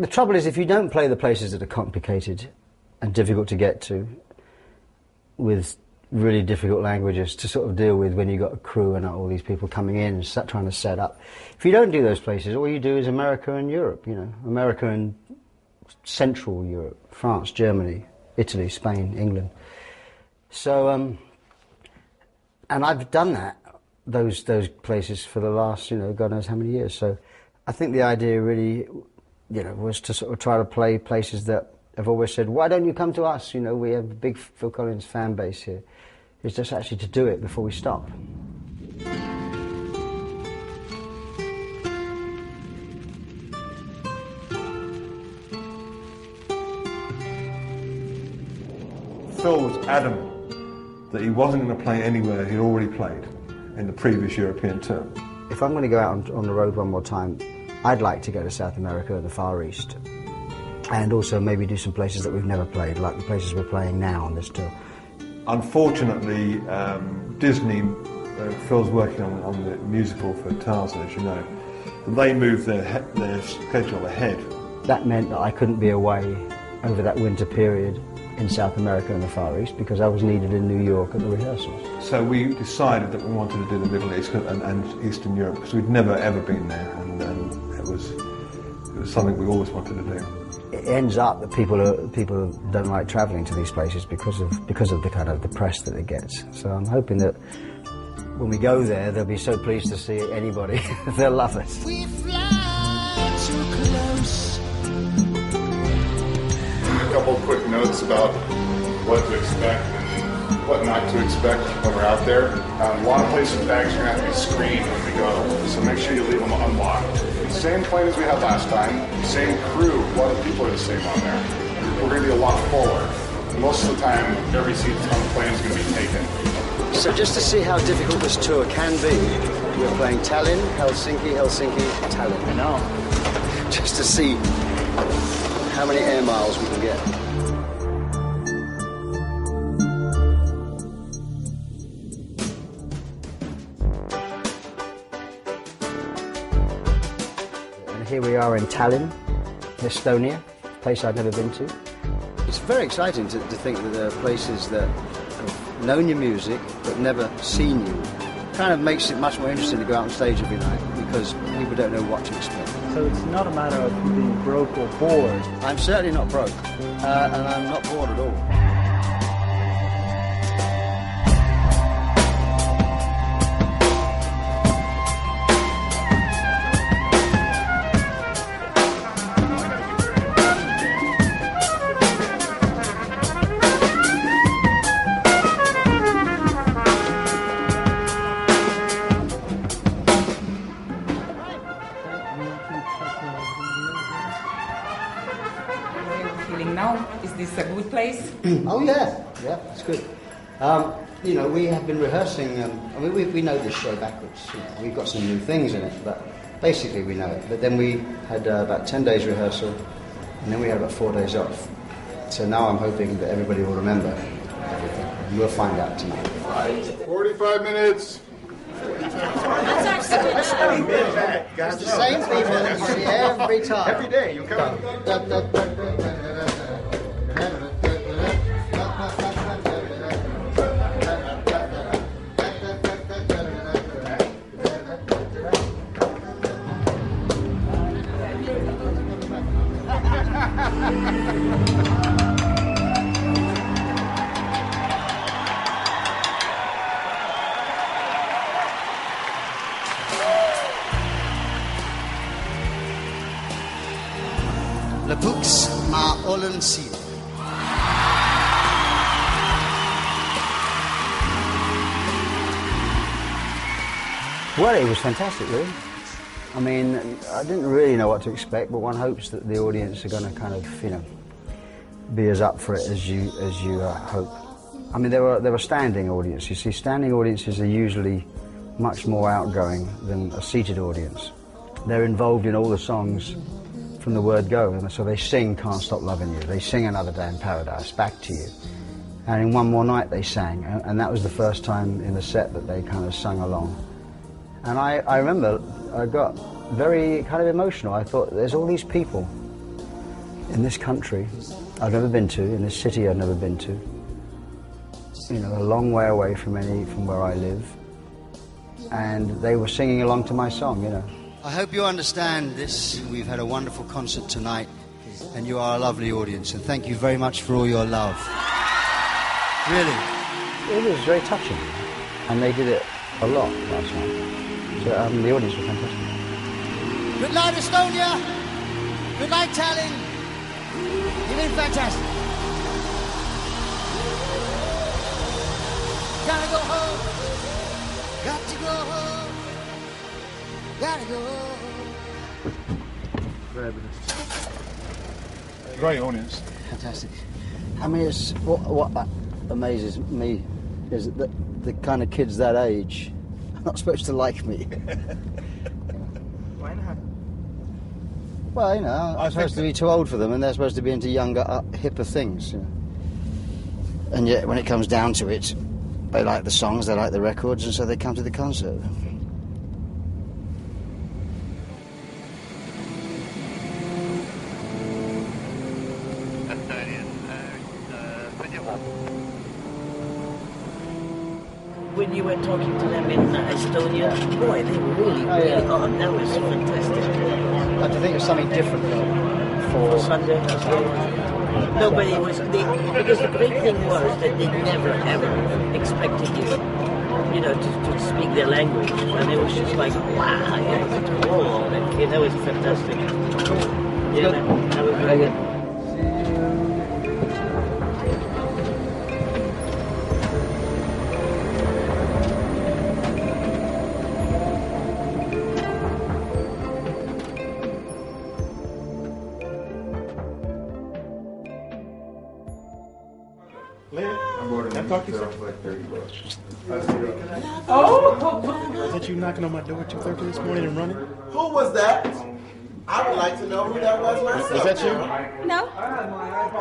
The trouble is, if you don't play the places that are complicated and difficult to get to, with really difficult languages to sort of deal with when you've got a crew and all these people coming in and trying to set up. If you don't do those places, all you do is America and Europe, you know, America and Central Europe, France, Germany, Italy, Spain, England. So, and I've done that, those places for the last, you know, God knows how many years. So I think the idea really, you know, was to sort of try to play places that I've always said, why don't you come to us? You know, we have a big Phil Collins fan base here. It's just actually to do it before we stop. Phil was adamant that he wasn't going to play anywhere he'd already played in the previous European tour. If I'm going to go out on the road one more time, I'd like to go to South America and the Far East. And also maybe do some places that we've never played, like the places we're playing now on this tour. Unfortunately, Disney, Phil's working on the musical for Tarzan, as you know, and they moved their schedule ahead. That meant that I couldn't be away over that winter period in South America and the Far East because I was needed in New York at the rehearsals. So we decided that we wanted to do the Middle East and Eastern Europe because we'd never ever been there, and it was something we always wanted to do. It ends up that people don't like travelling to these places because of the kind of the press that it gets. So I'm hoping that when we go there, they'll be so pleased to see anybody. They'll love us. We fly too close. A couple of quick notes about what to expect and what not to expect when we're out there. A lot of places bags are going to have to be screened when we go, so make sure you leave them unlocked. Same plane as we had last time, same crew, a lot of people are the same on there. We're going to be a lot fuller. Most of the time, every seat on the plane is going to be taken. So just to see how difficult this tour can be, we're playing Tallinn, Helsinki, Tallinn. I know. Just to see how many air miles we can get. Here we are in Tallinn, Estonia, a place I'd never been to. It's very exciting to think that there are places that have known your music but never seen you. It kind of makes it much more interesting to go out on stage every night because people don't know what to expect. So it's not a matter of being broke or bored. I'm certainly not broke, and I'm not bored at all. Is this a good place? Oh yeah, it's good. You know, we have been rehearsing. I mean, we know this show backwards. You know, we've got some new things in it, but basically we know it. But then we had about 10 days rehearsal, and then we had about 4 days off. So now I'm hoping that everybody will remember everything. And we'll find out tonight. 45 minutes. That's actually It's the same people that you see every time. Every day, you come. The books are all unsealed. Well, it was fantastic, really. I mean, I didn't really know what to expect, but one hopes that the audience are going to kind of, you know, be as up for it as you hope. I mean, there were standing audiences. You see, standing audiences are usually much more outgoing than a seated audience. They're involved in all the songs from the word go, and so they sing Can't Stop Loving You, they sing Another Day in Paradise, Back to You, and in One More Night they sang, and that was the first time in the set that they kind of sung along. And I remember I got very kind of emotional. I thought, there's all these people in this country I've never been to, in this city I've never been to, you know, a long way away from where I live, and they were singing along to my song, you know. I hope you understand this. We've had a wonderful concert tonight, and you are a lovely audience, and thank you very much for all your love. Really. It was very touching, and they did it a lot last night. So the audience was fantastic. Good night, Estonia. Good night, Tallinn. You've been fantastic. Gotta go home. Got to go home. Gotta go home. Great audience. Fantastic. I mean, it's what amazes me is that the kind of kids that age are not supposed to like me. Why not? Well, you know, I'm supposed to be too old for them, and they're supposed to be into younger, hipper things. You know? And yet, when it comes down to it, they like the songs, they like the records, and so they come to the concert. When you were talking to them in Estonia, boy, they were really on. That was fantastic. I have to think of something different For Sunday, nobody was, because the great thing was that they never ever expected you know, to speak their language, and it was just like, wow, yeah, whoa, that was fantastic. Yeah, that was very good. Was that you knocking on my door at 2:30 this morning and running? Who was that? I would like to know who that was myself. Was that you? No.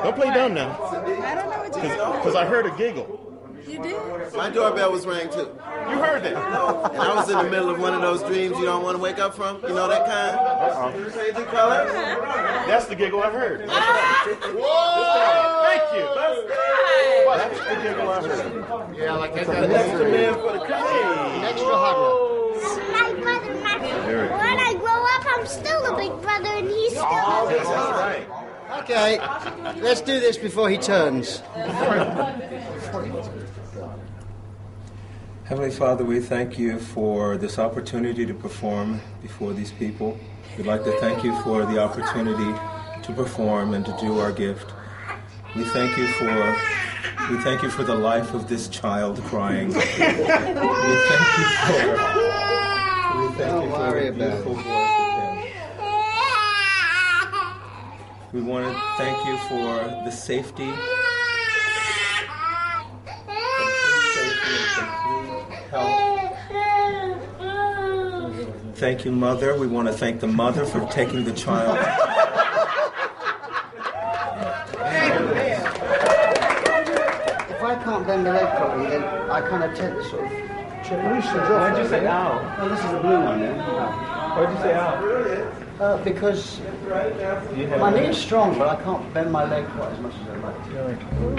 Don't play dumb now. I don't know what you said. Because I heard a giggle. You did? My doorbell was rang too. You heard that? And I was in the middle of one of those dreams you don't want to wake up from. You know that kind? Crazy color? That's the giggle I heard. Whoa! Thank you. Well, that's the giggle I heard. Yeah, I like that. That's the man for the crowd. Extra hot. My brother, when I grow up, I'm still a big brother, and he's still a big brother. Okay, let's do this before he turns. Heavenly Father, we thank you for this opportunity to perform before these people. We'd like to thank you for the opportunity to perform and to do our gift. We thank you for the life of this child crying. We thank you for the beautiful voice of him. We want to thank you for the safety, health. Thank you, Mother. We want to thank the mother for taking the child. If I can't bend the leg properly, then I kind of tend to sort of trip. Why'd you say ow? Oh, this is the blue one, yeah? Why'd you say ow? Because my knee is strong, but I can't bend my leg quite as much as I'd like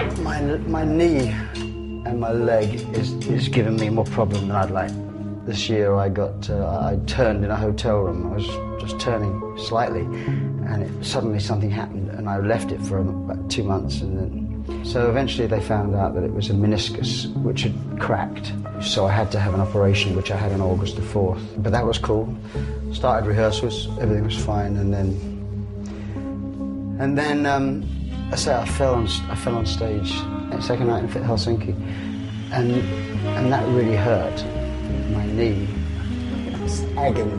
to. My knee and my leg is giving me more problem than I'd like. This year I turned in a hotel room. I was just turning slightly, and suddenly something happened, and I left it for about 2 months, and then so eventually they found out that it was a meniscus which had cracked. So I had to have an operation, which I had on August the 4th. But that was cool. Started rehearsals, everything was fine, and then I fell on stage second night in Helsinki, and that really hurt my knee. It was agony.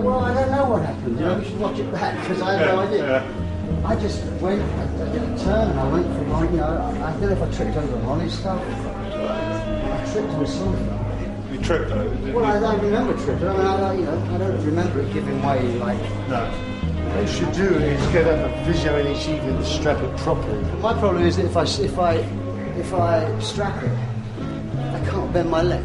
Well, I don't know what happened. You know, we should watch it back because I have no idea. I just went, I did a turn, and I went for one. You know, I don't know if I tripped over Holly stuff. I tripped over something. You tripped though? Well, I don't remember tripping. I don't remember it giving way like. No. What you should do is get a physio and see if you can strap it properly. My problem is that if I strap it, I can't bend my leg,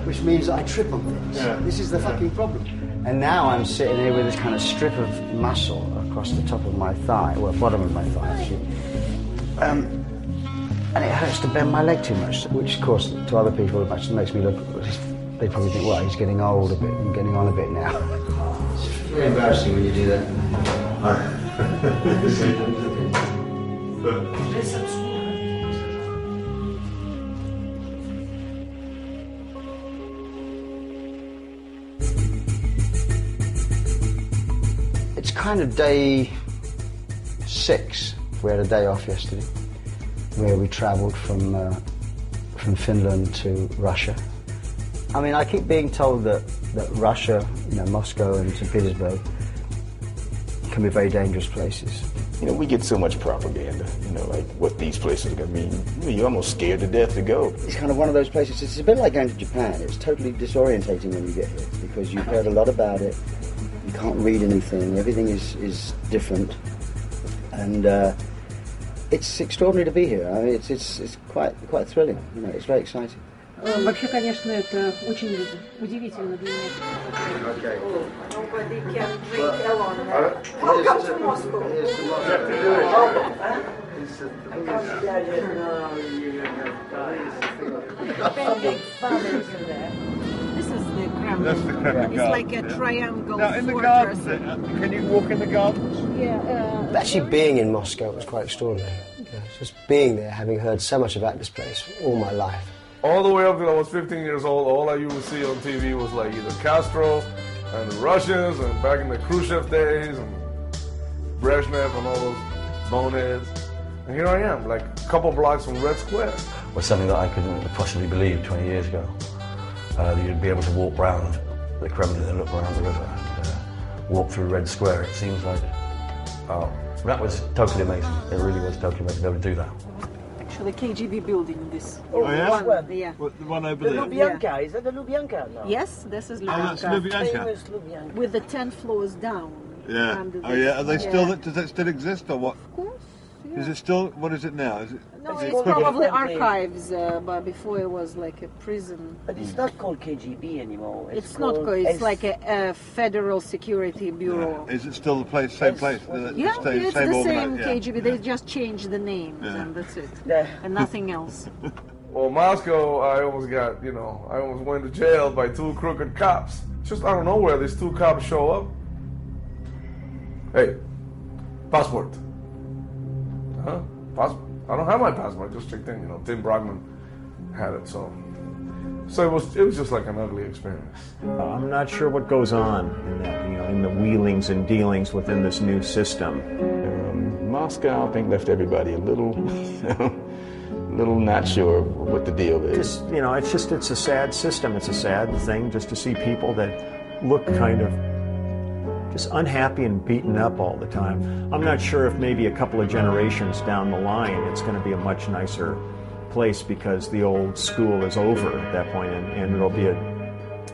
which means that I trip on things. Yeah. This is the fucking problem. And now I'm sitting here with this kind of strip of muscle across the top of my thigh, well, bottom of my thigh actually. And it hurts to bend my leg too much, which of course to other people makes me look, they probably think, well, he's getting old a bit and getting on a bit now. It's very embarrassing when you do that. It's kind of day 6. We had a day off yesterday, where we travelled from Finland to Russia. I mean, I keep being told that Russia, Moscow and St. Petersburg can be very dangerous places. We get so much propaganda, like what these places are going to mean. You're almost scared to death to go. It's kind of one of those places, it's a bit like going to Japan. It's totally disorientating when you get here, because you've heard a lot about it, you can't read anything, everything is different. And it's extraordinary to be here. I mean, it's quite thrilling. It's very exciting. Вообще, конечно, это очень удивительно для меня. Nobody can drink alone. Welcome to Moscow. This is the Kremlin. That's the Kremlin. It's like a triangle. Now, in the fortress. gardens, can you walk in the gardens? Yeah. Actually, being in Moscow was quite extraordinary. Just being there, having heard so much about this place all my life. All the way up till I was 15 years old, all I used to see on TV was like either Castro and the Russians, and back in the Khrushchev days, and Brezhnev and all those boneheads. And here I am, like a couple blocks from Red Square. Was something that I couldn't possibly believe 20 years ago. That you'd be able to walk round the Kremlin and look around the river and walk through Red Square. It seems like, that was totally amazing. It really was totally amazing to be able to do that. Actually, KGB building this. Oh, yeah? Yeah. What, the one over there? Lubyanka, is that the Lubyanka now? Yes, this is Oh, that's Lubyanka. Famous Lubyanka. With the 10 floors down. Yeah. under Oh, this. yeah. Are they still? Yeah. Does that still exist, or what? Of course. Is it still? What is it now? Is it? No, is it it's equivalent? probably archives, but before it was like a prison. But it's not called KGB anymore. It's not called. It's like a Federal Security Bureau. Is it still the place? Same place? Yeah, it's the same yeah. KGB. They just changed the names and that's it. And nothing else. Well, Moscow, I almost got, I almost went to jail by 2 crooked cops. Just out of nowhere, these 2 cops show up. Hey, passport. Huh? Passport? I don't have my passport. I just checked in. Tim Brockman had it, so it was just like an ugly experience. I'm not sure what goes on in that, in the wheelings and dealings within this new system. Moscow, I think, left everybody a little, little not sure what the deal is. It's a sad system. It's a sad thing just to see people that look kind of just unhappy and beaten up all the time. I'm not sure if maybe a couple of generations down the line it's going to be a much nicer place because the old school is over at that point, and it'll be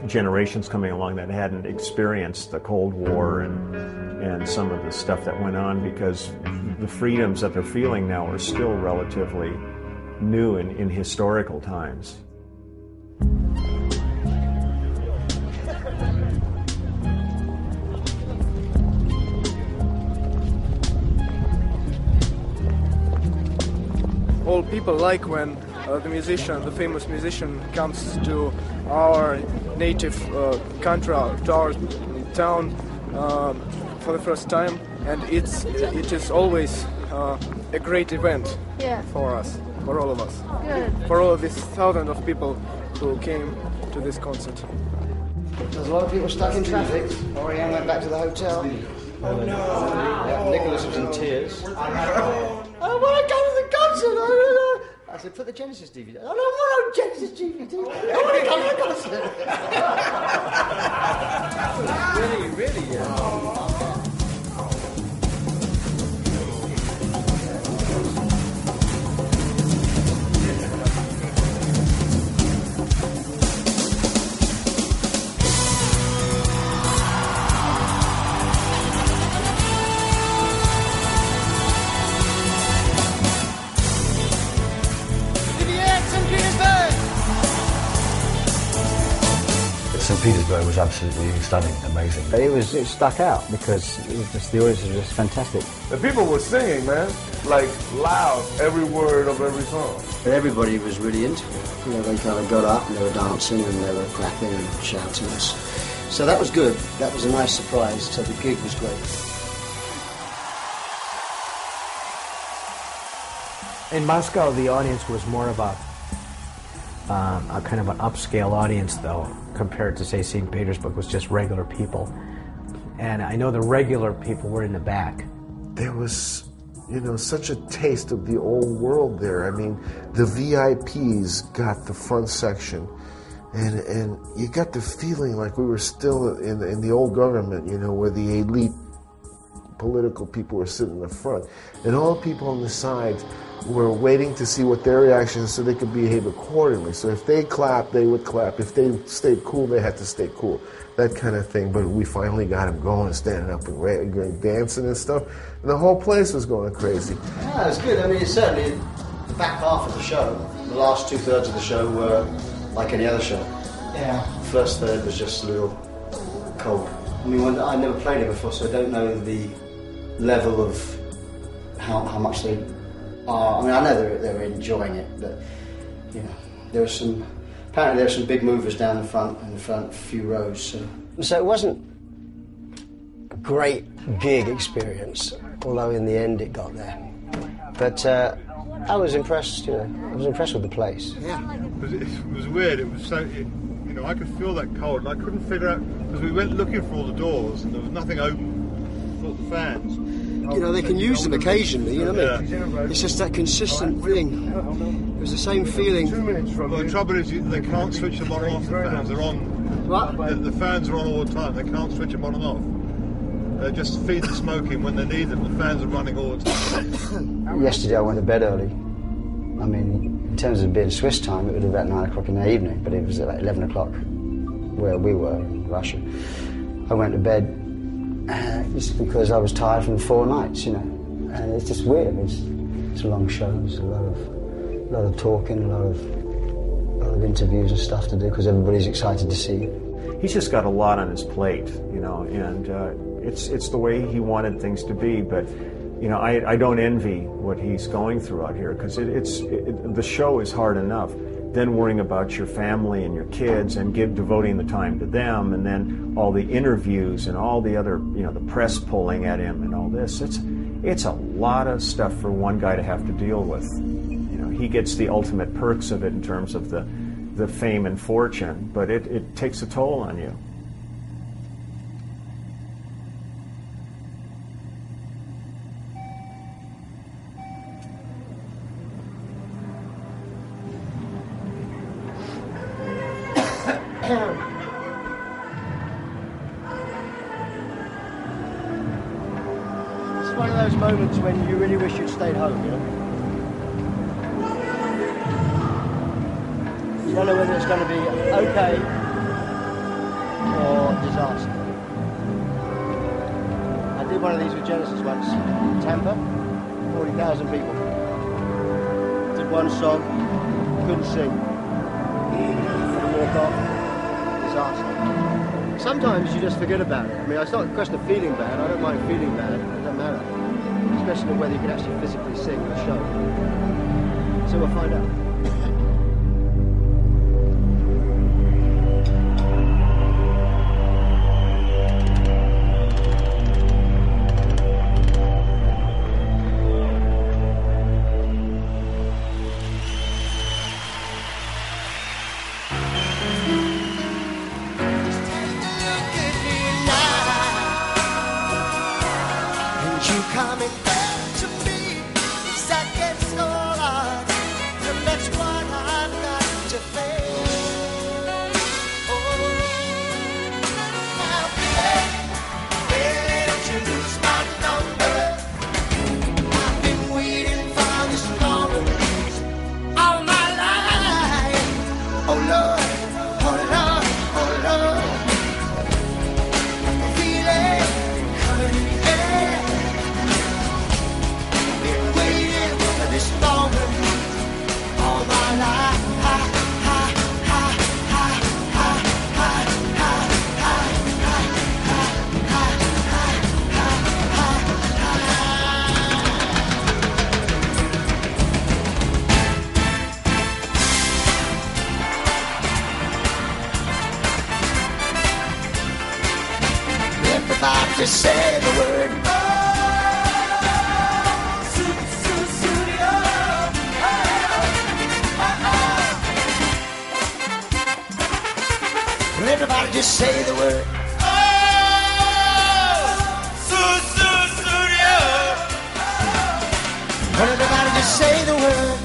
generations coming along that hadn't experienced the Cold War and some of the stuff that went on, because the freedoms that they're feeling now are still relatively new in historical times. All people like when the famous musician, comes to our native country, to our town for the first time, and it is always a great event for us, for all of us, for all of these thousands of people who came to this concert. There's a lot of people stuck in traffic. Oriane went back to the hotel. Oh no! Yeah, Nicholas was in tears. I want to go to the concert. I said, put the Genesis DVD. I don't want no Genesis DVD. I want to go to the concert. Really, yeah. St. Petersburg was absolutely stunning, amazing. It stuck out because it was just, the audience was just fantastic. The people were singing, man, like loud, every word of every song. But everybody was really into it. You know, they kind of got up and they were dancing and they were clapping and shouting. So that was good. That was a nice surprise. So the gig was great. In Moscow, the audience was more of a kind of an upscale audience, though, compared to, say, St. Petersburg was just regular people. And I know the regular people were in the back. There was, you know, such a taste of the old world there. I mean, the VIPs got the front section, and you got the feeling like we were still in the old government, you know, where the elite political people were sitting in the front. And all the people on the sides were waiting to see what their reactions so they could behave accordingly. So if they clapped, they would clap. If they stayed cool, they had to stay cool. That kind of thing. But we finally got them going, standing up and dancing and stuff. And the whole place was going crazy. Yeah, it was good. I mean, it's certainly the back half of the show. The last 2/3 of the show were like any other show. Yeah. First third was just a little cold. I mean, I never played it before, so I don't know the level of how much they are. I mean, I know they were enjoying it, but you know, apparently there were some big movers down the front few rows. So it wasn't a great gig experience, although in the end it got there. But I was impressed. You know, I was impressed with the place. Yeah. It was weird. It was so. You know, I could feel that cold, and I couldn't figure out because we went looking for all the doors, and there was nothing open for the fans. You know, they can use them occasionally, you know what I mean? It's just that consistent thing. It was the same feeling. Well, the trouble is they can't switch them on and off, the fans. They're on. What? The fans are on all the time. They can't switch them on and off. They just feed the smoke in when they need them. The fans are running all the time. Yesterday I went to bed early. I mean, in terms of being Swiss time, it would have been about 9 o'clock in the evening, but it was about 11 o'clock where we were in Russia. I went to bed just because I was tired from the 4 nights, you know. And it's just weird. It's a long show. There's a lot of talking, a lot of interviews and stuff to do because everybody's excited to see you. He's just got a lot on his plate, you know, and it's the way he wanted things to be. But you know, I don't envy what he's going through out here because the show is hard enough. Then worrying about your family and your kids and devoting the time to them, and then all the interviews and all the other, you know, the press pulling at him and all this. It's a lot of stuff for one guy to have to deal with. You know, he gets the ultimate perks of it in terms of the fame and fortune, but it takes a toll on you. It's one of those moments when you really wish you'd stayed home, you know? You don't know whether it's going to be okay or disaster. I did one of these with Genesis once, Tampa, 40,000 people. Did one song, couldn't sing. Had to walk off, disaster. Sometimes you just forget about it. I mean, it's not a question of feeling bad. I don't mind feeling bad. It doesn't matter. Especially whether you can actually physically sing in the show. So we'll find out. say the word. Well, everybody just say the word.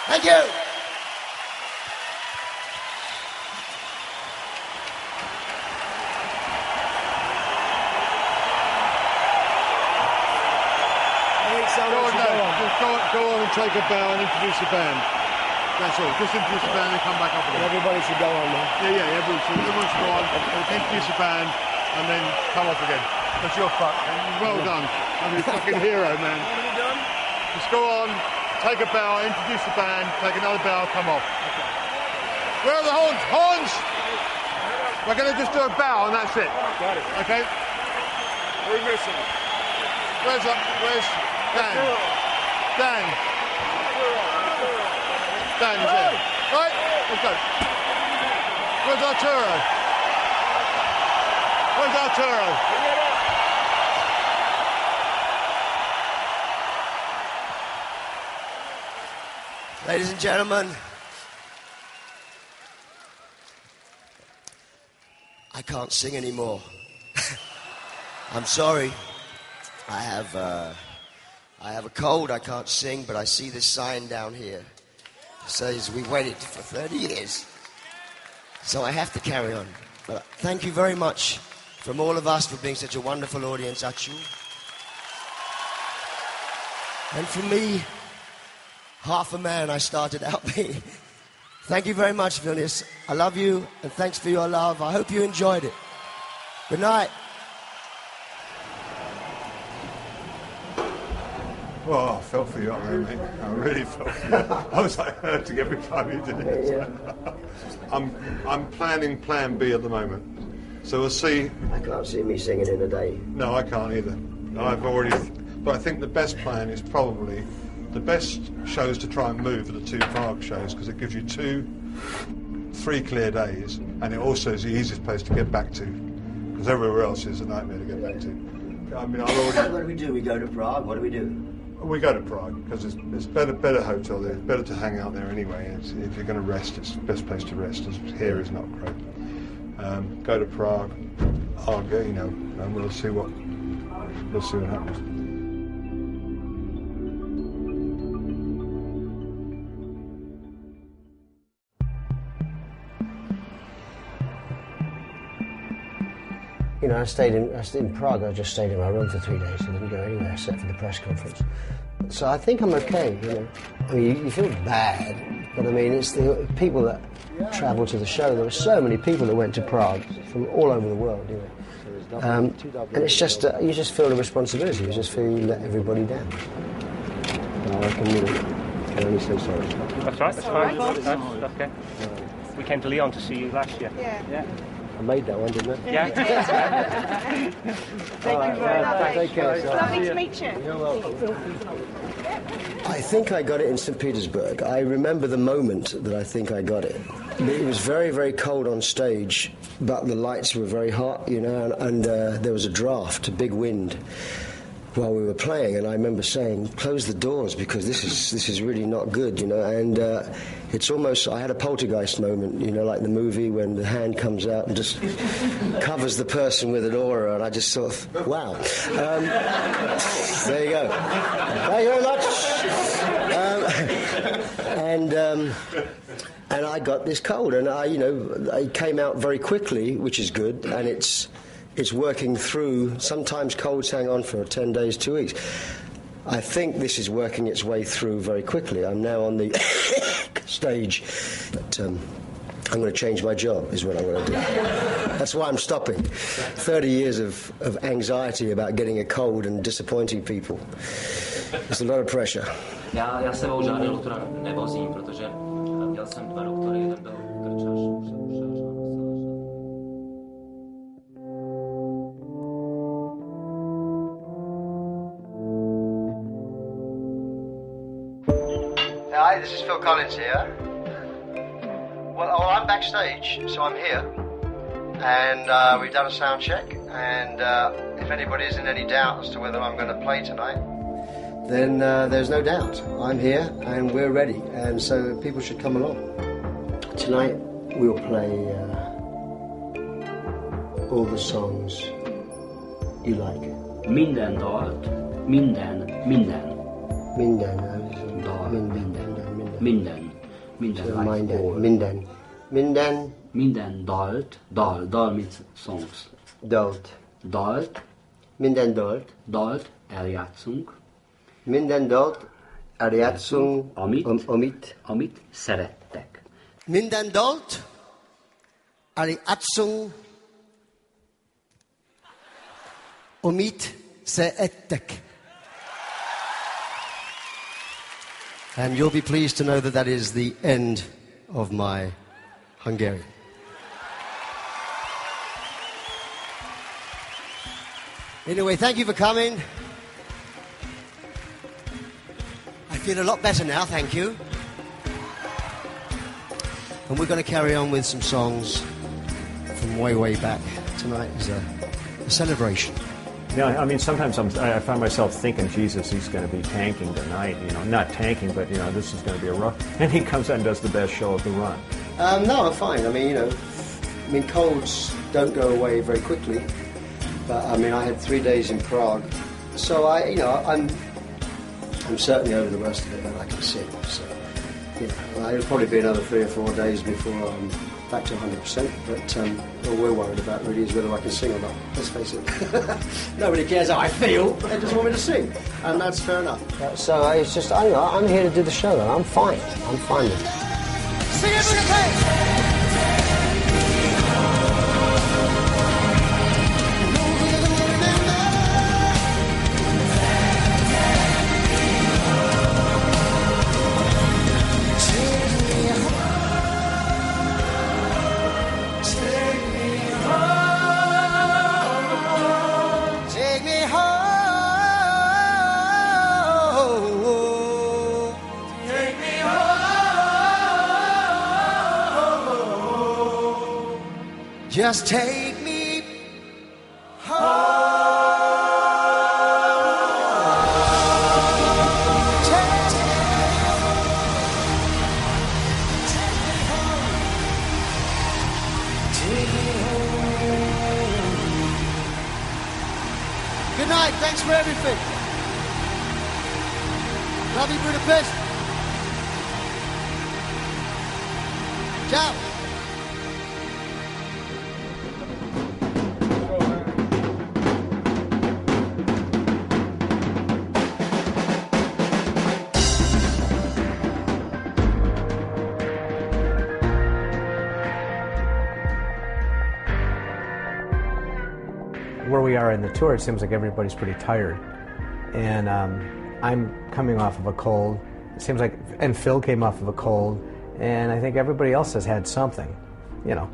Thank you. Go on and take a bow and introduce the band. That's all. Just introduce the band and come back up again. Everybody should go on, man. Yeah, everyone should go on. Introduce the band and then come off again. That's your fuck. Well done. I'm a fucking hero, man. What have you done? Just go on, take a bow, introduce the band, take another bow, come off. Okay. Where are the horns? Horns! We're going to just do a bow and that's it. Got it. Okay? We're missing. Where's Dan? Dan. Dan is here. Right, let's go. Where's Arturo? Where's Arturo? Ladies and gentlemen, I can't sing anymore. I'm sorry. I have a cold, I can't sing, but I see this sign down here. It says we waited for 30 years. So I have to carry on. But thank you very much from all of us for being such a wonderful audience at you. And for me, half a man I started out being. Thank you very much, Vilnius. I love you, and thanks for your love. I hope you enjoyed it. Good night. Oh, I felt for you up there, mate. I really felt for you. I was like hurting every time you did it. Yeah. I'm planning Plan B at the moment, so we'll see. I can't see me singing in a day. No, I can't either. But I think the best plan is probably the best shows to try and move are the two Prague shows because it gives you 3 clear days, and it also is the easiest place to get back to because everywhere else is a nightmare to get back to. I mean, What do we do? We go to Prague. What do we do? We go to Prague because it's better hotel there. It's better to hang out there anyway. If you're going to rest, it's the best place to rest. Here is not great. Go to Prague. I'll go, and we'll see what happens. I stayed in Prague. I just stayed in my room for 3 days. I didn't go anywhere except for the press conference. So I think I'm okay. I mean, you feel bad, but I mean, it's the people that travel to the show. There were so many people that went to Prague from all over the world. And it's just you just feel the responsibility. You just feel you let everybody down. I can only say sorry. That's right. That's fine. That's okay. We came to Lyon to see you last year. Yeah. I made that one, didn't I? Yeah. Thank you very much. Take care. It's lovely to meet you. You're welcome. I think I got it in St. Petersburg. I remember the moment that I think I got it. It was very, very cold on stage, but the lights were very hot, and there was a draft, a big wind while we were playing, and I remember saying, close the doors because this is really not good, and it's almost, I had a poltergeist moment, like the movie when the hand comes out and just covers the person with an aura, and I just sort of, wow. There you go. Thank you very much. And I got this cold, and I came out very quickly, which is good, and it's working through. Sometimes colds hang on for 10 days, 2 weeks. I think this is working its way through very quickly. I'm now on the stage, but I'm going to change my job, is what I'm going to do. That's why I'm stopping. 30 years of anxiety about getting a cold and disappointing people. There's a lot of pressure. Já sebou žádný doktora nevozím, protože měl jsem 2 doktory, jeden byl krčař. Hi, this is Phil Collins here. Well, I'm backstage, so I'm here. And we've done a sound check. And if anybody's in any doubt as to whether I'm going to play tonight, then there's no doubt. I'm here and we're ready. And so people should come along. Tonight we'll play all the songs you like. Minden dalt, minden. Minden. Dal. Minden. Minden dalt. Dal means songs. Dalt. Minden dalt. Dalt eljátszunk. Minden dalt eljátszunk. Amit szerettek. Minden dalt eljátszunk. Amit szerettek. And you'll be pleased to know that that is the end of my Hungarian. Anyway, thank you for coming. I feel a lot better now, thank you. And we're going to carry on with some songs from way, way back. Tonight is a celebration. Yeah, I mean, sometimes I find myself thinking, Jesus, he's going to be tanking tonight. You know, not tanking, but, you know, this is going to be a rough. And he comes out and does the best show of the run. No, I'm fine. I mean, you know, colds don't go away very quickly. But, I mean, I had 3 days in Prague. So, I'm certainly over the worst of it, and I can sing. So, you know, it'll probably be another 3 or 4 days before I'm back to 100%. But all we're worried about really is whether I can sing or not. Let's face it. Nobody cares how I feel. They just want me to sing. And that's fair enough. So it's just, I'm here to do the show, and I'm fine. I'm fine with it. Sing it with a face! Just take me home. Good night. Thanks for everything. Love you, Budapest. Ciao. Where we are in the tour, it seems like everybody's pretty tired. And I'm coming off of a cold. It seems like, and Phil came off of a cold. And I think everybody else has had something, you know,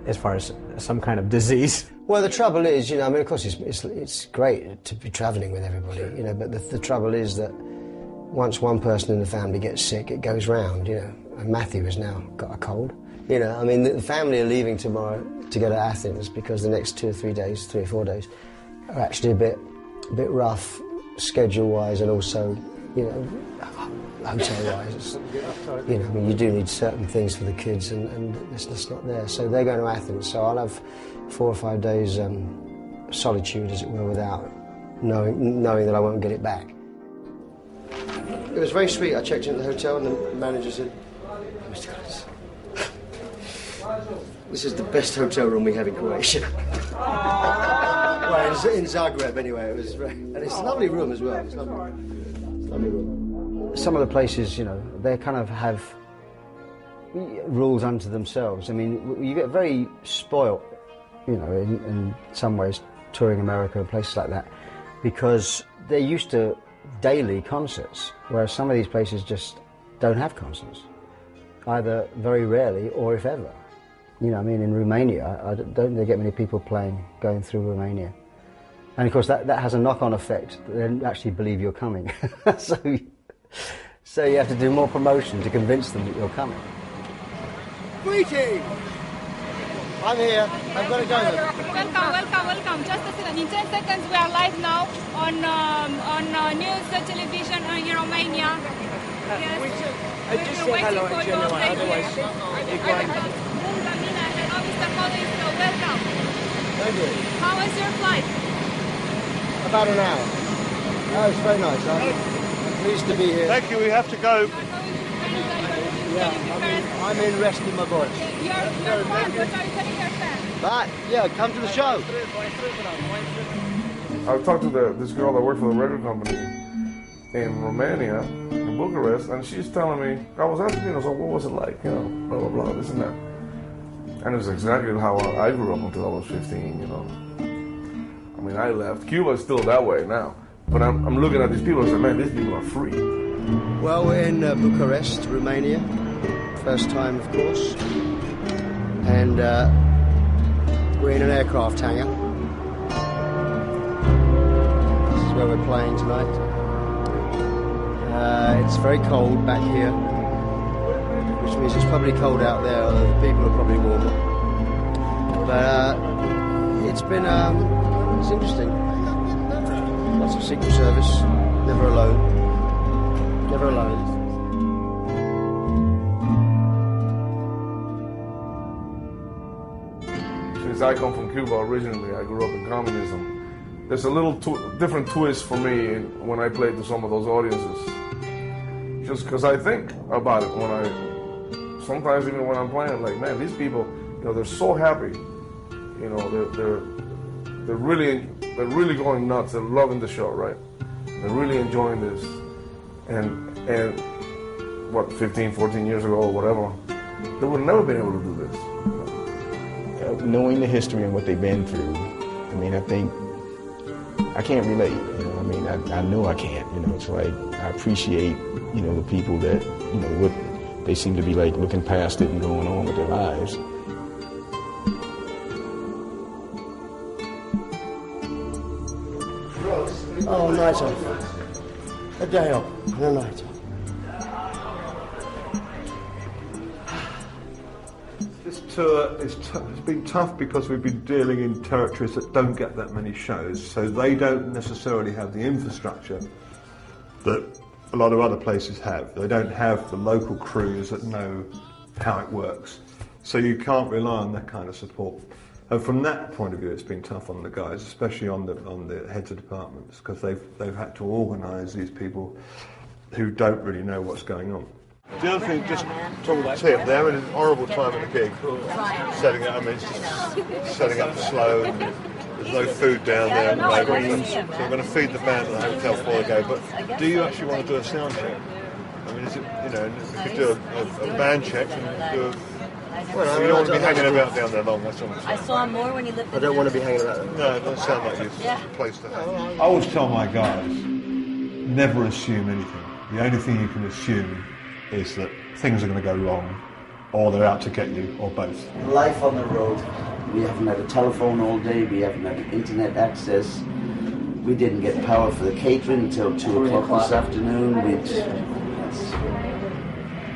as far as some kind of disease. Well, the trouble is, of course it's great to be travelling with everybody, but the trouble is that once one person in the family gets sick, it goes round, And Matthew has now got a cold. The family are leaving tomorrow to go to Athens because the next 2 or 3 days, 3 or 4 days, are actually a bit rough schedule-wise and also, hotel-wise. You do need certain things for the kids and it's just not there. So they're going to Athens, so I'll have 4 or 5 days solitude, as it were, without knowing that I won't get it back. It was very sweet. I checked into the hotel and the manager said, Mr. Collins, this is the best hotel room we have in Croatia. Well, in Zagreb anyway. It was and it's a lovely room as well. It's lovely. Lovely room. Some of the places, they kind of have rules unto themselves. You get very spoilt, in some ways, touring America and places like that, because they're used to daily concerts, whereas some of these places just don't have concerts, either very rarely or if ever. In Romania, I don't get many people going through Romania. And of course that has a knock-on effect. They don't actually believe you're coming. So you have to do more promotion to convince them that you're coming. Sweetie! I'm here. I've got to go. Welcome. Just a second. In 10 seconds, we are live now on news television in Romania. Yes. Just say hello in general, otherwise you're going. Mr. Collins, welcome. Thank you. How was your flight? About an hour. Oh, it's very nice. I'm pleased to be here. Thank you. We have to go. Yeah, I'm in resting my voice. You're fans. What are you telling your fans? But yeah, come to the show. I talked to this girl that worked for the record company in Romania, in Bucharest, and she's telling me, I was asking her, so what was it like, you know, blah, blah, blah, this and that. And it was exactly how I grew up until I was 15, you know. I mean, I left. Cuba is still that way now. But I'm looking at these people and saying, man, these people are free. Well, we're in Bucharest, Romania. First time, of course. And we're in an aircraft hangar. This is where we're playing tonight. It's very cold back here, which means it's probably cold out there, although the people are probably warmer. But it's been it's interesting. Lots of Secret Service, never alone. Never alone. Since I come from Cuba originally, I grew up in communism. There's a little different twist for me when I play to some of those audiences. Just because I think about it sometimes even when I'm playing, like, man, these people, you know, they're so happy. You know, they're really going nuts. They're loving the show, right? They're really enjoying this. And what, 15, 14 years ago or whatever, they would have never been able to do this. Knowing the history and what they've been through, I mean, I think I can't relate. You know, I mean, I know I can't. You know, it's like I appreciate, you know, the people that, you know, they seem to be like looking past it and going on with their lives. Oh, night off. A day off and a night off. This tour it's been tough because we've been dealing in territories that don't get that many shows, so they don't necessarily have the infrastructure that a lot of other places have. They don't have the local crews that know how it works, so you can't rely on that kind of support. And from that point of view, it's been tough on the guys, especially on the heads of departments, because they've had to organise these people who don't really know what's going on. The other thing, just talking about tip, they're having an horrible time at the gig, setting up. I mean, it's just setting up slow. And there's no food down there at the moment, so we're going to feed the band at the hotel before they go. But do you actually want to do a sound check? I mean, is it, you know, we could do a band check and do a. Well, you don't want to be hanging about down there long, that's all I'm saying. I saw him more when he lived. I don't want to be hanging about there. No, it doesn't sound like you. Yeah. It's a place to have. I always tell my guys, never assume anything. The only thing you can assume is that things are going to go wrong, or they're out to get you, or both. Life on the road. We haven't had a telephone all day, we haven't had internet access. We didn't get power for the catering until 2 o'clock this afternoon, which,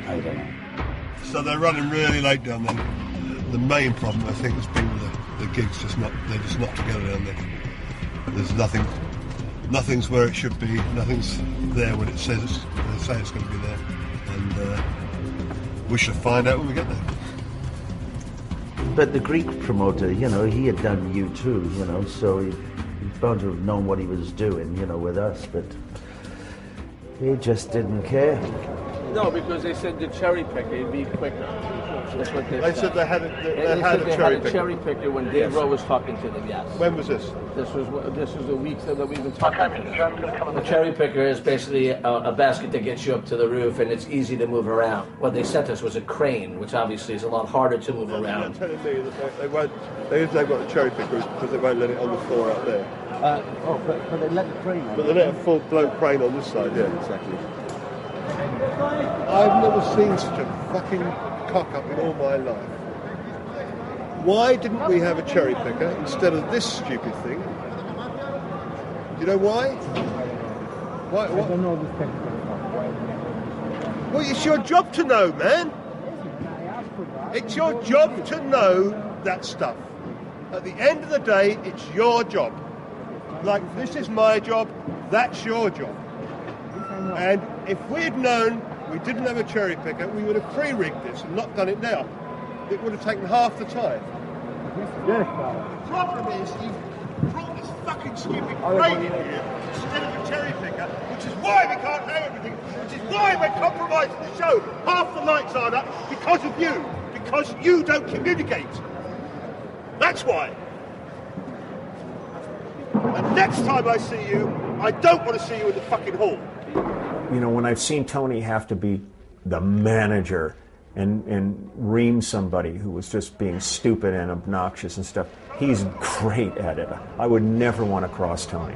I don't know. So they're running really late down there. The main problem, I think, has been the gigs they're just not together down there. There's nothing's where it should be, nothing's there when they say it's going to be there. And we shall find out when we get there. But the Greek promoter, you know, he had done U2, you know, so he's bound to have known what he was doing, you know, with us, but he just didn't care. No, because they said the cherry picker would be quicker. That's what they said they had a cherry picker. picker when Dave Rowe was talking to them, yes. When was this? This was the week that we've been talking about. The cherry picker is basically a basket that gets you up to the roof, and it's easy to move around. What they sent us was a crane, which obviously is a lot harder to move around. They're telling me that they won't. They've got the cherry picker because they won't let it on the floor out there. But they let the crane on. But they let a full-blown crane on this side, yeah. Exactly. I've never seen such a fucking cock-up in all my life. Why didn't we have a cherry picker instead of this stupid thing? Do you know why? Why? I don't know this technical. Well, it's your job to know, man. It's your job to know that stuff. At the end of the day, it's your job. Like, this is my job, that's your job. And if we'd known we didn't have a cherry picker, we would have pre-rigged this and not done it now. It would have taken half the time. The problem is you've brought this fucking stupid crane in here instead of a cherry picker, which is why we can't have everything, which is why we're compromising the show. Half the lights aren't up because of you, because you don't communicate. That's why. And next time I see you, I don't want to see you in the fucking hall. You know, when I've seen Tony have to be the manager and ream somebody who was just being stupid and obnoxious and stuff, he's great at it. I would never want to cross Tony.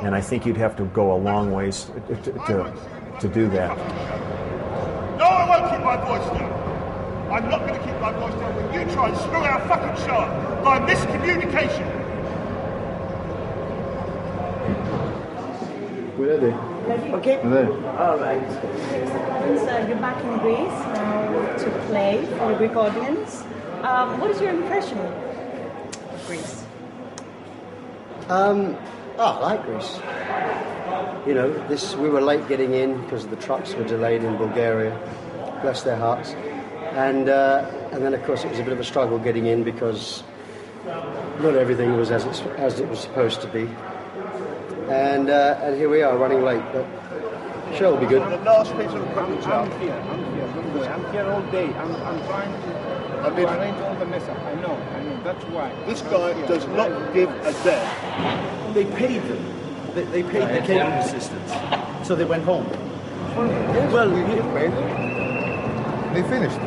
And I think you'd have to go a long ways to do that. No, I won't keep my voice down. I'm not going to keep my voice down when you try and screw our fucking show up by miscommunication. Where are they? Okay. There. All right. You're back in Greece now to play for the Greek audience. What is your impression of Greece? I like Greece. You know, we were late getting in because the trucks were delayed in Bulgaria. Bless their hearts. And then, of course, it was a bit of a struggle getting in because not everything was as it was supposed to be. And here we are, running late, but the show will be good. The last piece of equipment I'm here all day. I'm trying to arrange all the mess up. I know, that's why. This guy does not give a damn. They paid them. They paid the catering assistants. So they went home. Well, we paid them. They finished.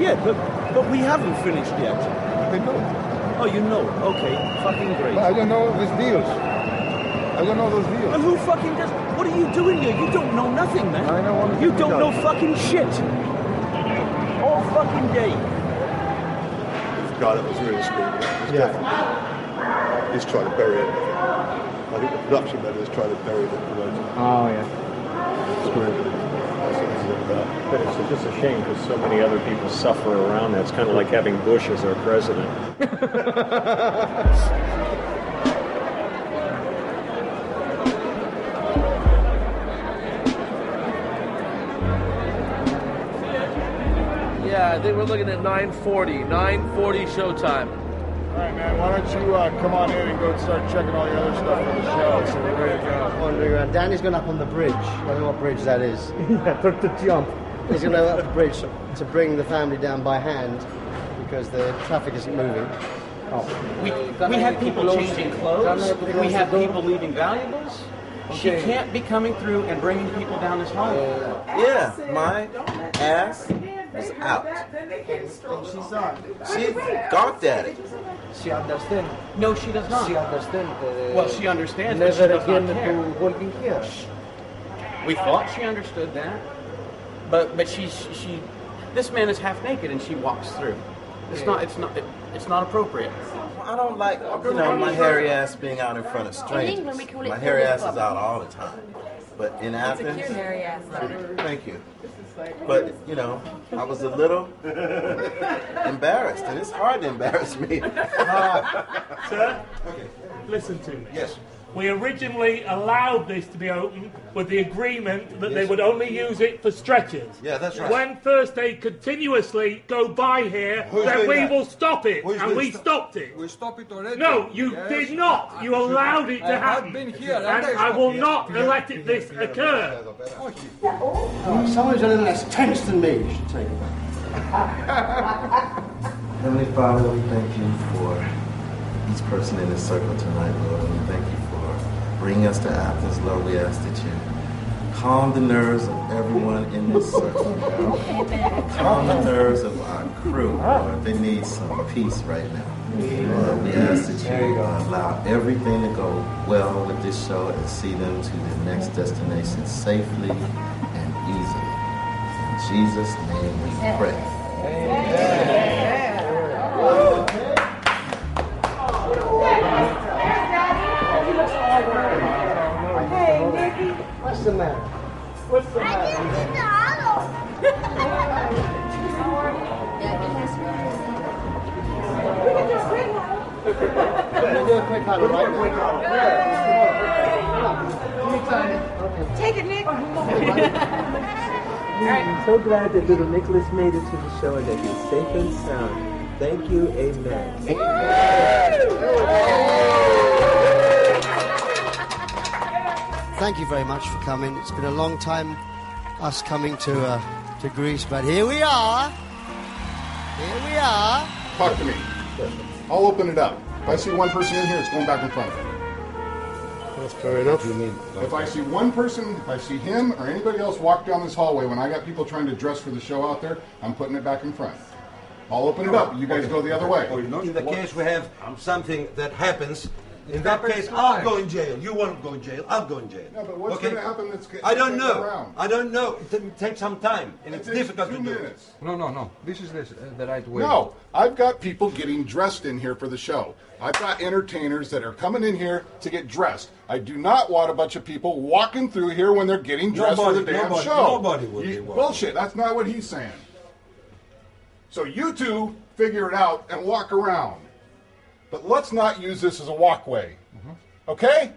Yeah, but we haven't finished yet. They know. Oh, you know. Okay. Fucking great. But I don't know these deals. I don't know those deals. And who fucking does? What are you doing here? You don't know nothing, man. I know what you don't know fucking shit. All fucking day. The guy that was really screwed up. He's trying to bury everything. I think the production manager is trying to bury the promoter. Oh, yeah. It's great. But it's just a shame because so many other people suffer around that. It's kind of like having Bush as our president. Yeah, I think we're looking at 9:40 showtime. All right, man, why don't you come on in and go start checking all your other stuff for the show so we're ready to go. Wandering around. Danny's gone up on the bridge. I don't know what bridge that is. Yeah, to jump. He's going to go up the bridge to bring the family down by hand because the traffic isn't moving. We have people changing clothes. We have people leaving valuables. She can't be coming through and bringing people down this hall. Yeah, my ass is out. She gawked at it. She understands. No, she does not. She understands. Well, she understands, but she does not care. Working here. We thought she understood that, but she this man is half naked and she walks through. It's not appropriate. I don't like, my hairy ass being out in front of strangers. In England, we call it my hairy ass club. is out all the time. But in Athens, It's a cute hairy ass. thank you. But, I was a little embarrassed, and it's hard to embarrass me. Sir, listen to me. Yes. We originally allowed this to be open with the agreement that they would only use it for stretchers. Yeah, that's right. When first they continuously go by here, Who's then doing we that? will stop it. Who's And doing we that? stopped it. We stopped it already. No, you Yes. did not. You allowed it to I have happen. been here, And and I will not let this occur. Oh, someone who's a little less tense than me should take it. Heavenly Father, we thank you for each person in this circle tonight, Lord. And we thank you for bringing us to Athens, Lord. We ask that you calm the nerves of everyone in this circle, Lord. Calm the nerves of our crew, Lord. They need some peace right now. Lord, we ask that you allow everything to go well with this show and see them to the next destination safely and easily. In Jesus' name we pray. Hey, Nicky. What's the matter? What's the matter? title right now. Take it, Nick. I'm so glad that little Nicholas made it to the show and that he's safe and sound. Thank you, amen. Thank you very much for coming. It's been a long time, us coming to Greece, but here we are. Here we are. Talk to me. I'll open it up. If I see one person in here, it's going back in front. That's fair enough. If I see one person, if I see him or anybody else walk down this hallway when I got people trying to dress for the show out there, I'm putting it back in front. I'll open it up. You guys go the other way. In the case we have something that happens, in that case, I'll go in jail. You won't go in jail. I'll go in jail. No, but what's going to happen that's I don't know. around? I don't know. It takes some time, and it's difficult to do. 2 minutes. No. This is the right way. No, I've got people getting dressed in here for the show. I've got entertainers that are coming in here to get dressed. I do not want a bunch of people walking through here when they're getting dressed for the damn show. Nobody will be walking. Bullshit, that's not what he's saying. So you two figure it out and walk around. But let's not use this as a walkway. Okay?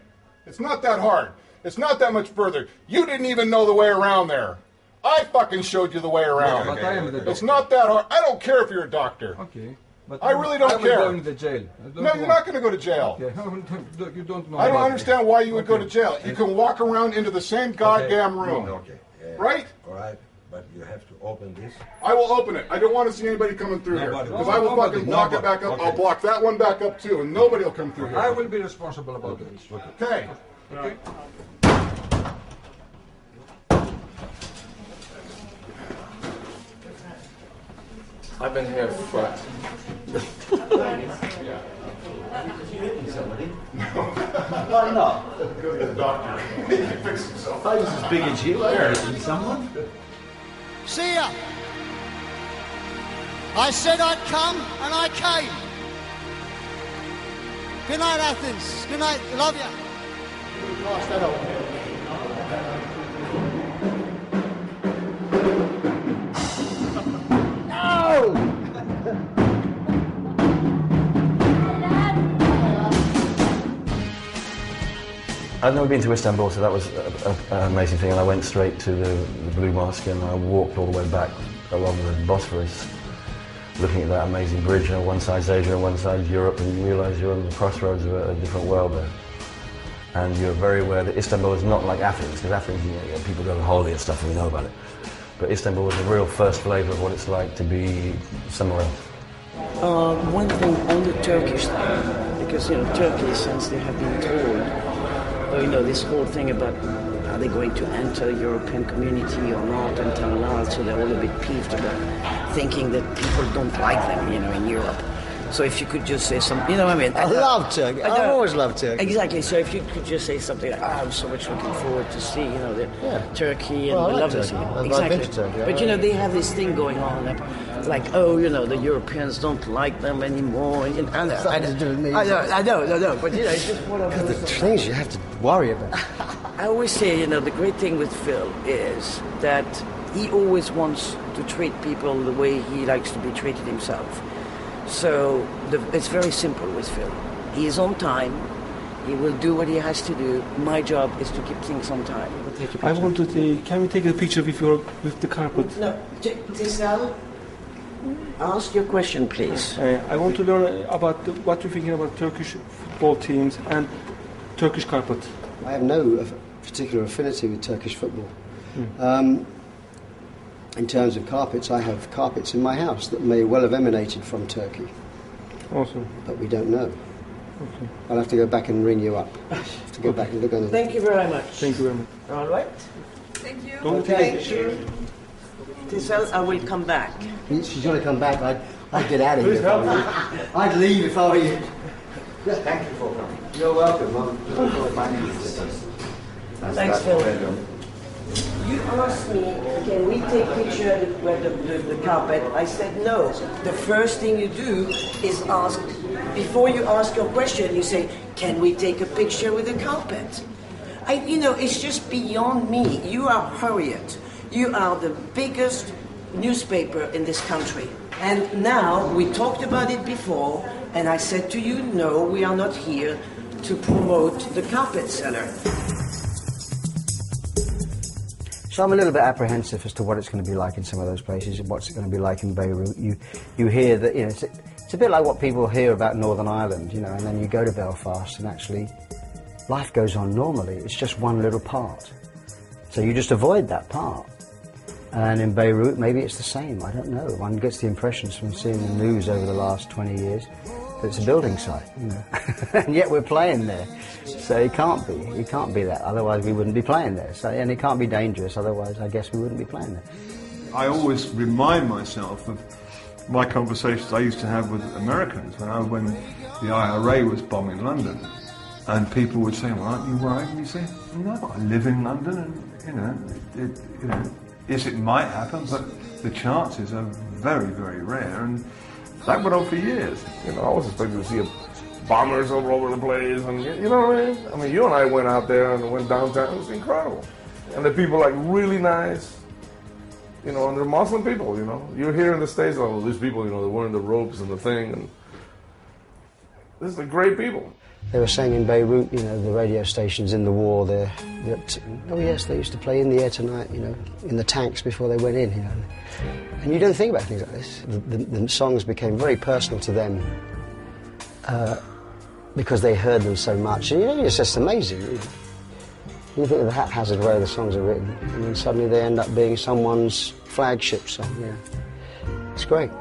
It's not that hard. It's not that much further. You didn't even know the way around there. I fucking showed you the way around. But I am the doctor. It's not that hard. I don't care if you're a doctor. Okay. But I really don't care. I'm going to jail. No, you're not going to go to jail. Okay. You don't know. I don't about understand me. why you would go Okay. to jail. You can walk around into the same goddamn room. Okay. Right? All right. But you have to open this. I will open it. I don't want to see anybody coming through here. Nobody. Because I will fucking block it back up. Okay. I'll block that one back up too, and nobody will come through here. I will be responsible about this. Okay. I've been here for. Why not? Go to the doctor. He can fix himself. I was as big as you. I heard it in someone. See ya. I said I'd come, and I came. Good night, Athens. Good night. Love ya. Pass that over. I'd never been to Istanbul, so that was an amazing thing. And I went straight to the Blue Mosque, and I walked all the way back along the Bosphorus, looking at that amazing bridge. On one side's Asia and one side's Europe, and you realise you're on the crossroads of a different world there. And you're very aware that Istanbul is not like Athens, because Athens, people go to holiday and stuff, and we know about it. But Istanbul was a real first flavour of what it's like to be somewhere else. One thing on the Turkish thing, because Turkey, since they have been told, this whole thing about are they going to enter the European community or not, and not, so they're all a bit peeved about thinking that people don't like them, in Europe. So if you could just say something, I mean. I love Turkey. I've always loved Turkey. Exactly. So if you could just say something like, I'm so much looking forward to see, Turkey, and Well, I we like love Turkey. this. I've Exactly. been to Turkey. But they have this thing going on, like the Europeans don't like them anymore. And I know. But it's just one of those The things you have to worry about. I always say, the great thing with Phil is that he always wants to treat people the way he likes to be treated himself. So it's very simple with Phil. He is on time. He will do what he has to do. My job is to keep things on time. I want to take. Can we take a picture with the carpet? No, Tisal, ask your question, please. I want to learn about what you're thinking about Turkish football teams and Turkish carpet. I have no particular affinity with Turkish football. In terms of carpets, I have carpets in my house that may well have emanated from Turkey. Awesome. But we don't know. Okay. I'll have to go back and ring you up. I'll have to go back and look on the... Thank you very much. Thank you very much. All right. Thank you. Don't Thank you. Tisal, I will come back. She's going to come back. I'd get out of here. Please if I help. were you. I'd leave if I were you. Thank you for coming. You're welcome, Mum. Thanks, Phil. You asked me, can we take picture with the carpet? I said no. The first thing you do is ask, before you ask your question, you say, can we take a picture with the carpet? It's just beyond me. You are Harriet. You are the biggest newspaper in this country. And now, we talked about it before, and I said to you, no, we are not here to promote the carpet seller. So I'm a little bit apprehensive as to what it's going to be like in some of those places and what's it going to be like in Beirut. You hear that, you know, it's a bit like what people hear about Northern Ireland, you know, and then you go to Belfast and actually life goes on normally. It's just one little part. So you just avoid that part. And in Beirut, maybe it's the same. I don't know. One gets the impressions from seeing the news over the last 20 years that it's a building site, you know. And yet we're playing there. So it can't be. It can't be that. Otherwise we wouldn't be playing there. So, and it can't be dangerous. Otherwise I guess we wouldn't be playing there. I always remind myself of my conversations I used to have with Americans when the IRA was bombing London. And people would say, well, aren't you worried? And you say, no, I live in London and, you know, yes, it might happen, but the chances are very, very rare. And that went on for years. You know, I was expecting to see bombers all over the place, and you know what I mean? I mean, you and I went out there and went downtown. It was incredible. And the people like really nice, you know, and they're Muslim people, you know. You're here in the States, oh, these people, you know, they're wearing the robes and the thing, and these are great people. They were saying in Beirut, you know, the radio stations in the war there, that, oh yes, they used to play In the Air Tonight, you know, in the tanks before they went in, you know. And you don't think about things like this. The songs became very personal to them because they heard them so much. And, you know, it's just amazing. You think of the haphazard way the songs are written, and then suddenly they end up being someone's flagship song, yeah. It's great.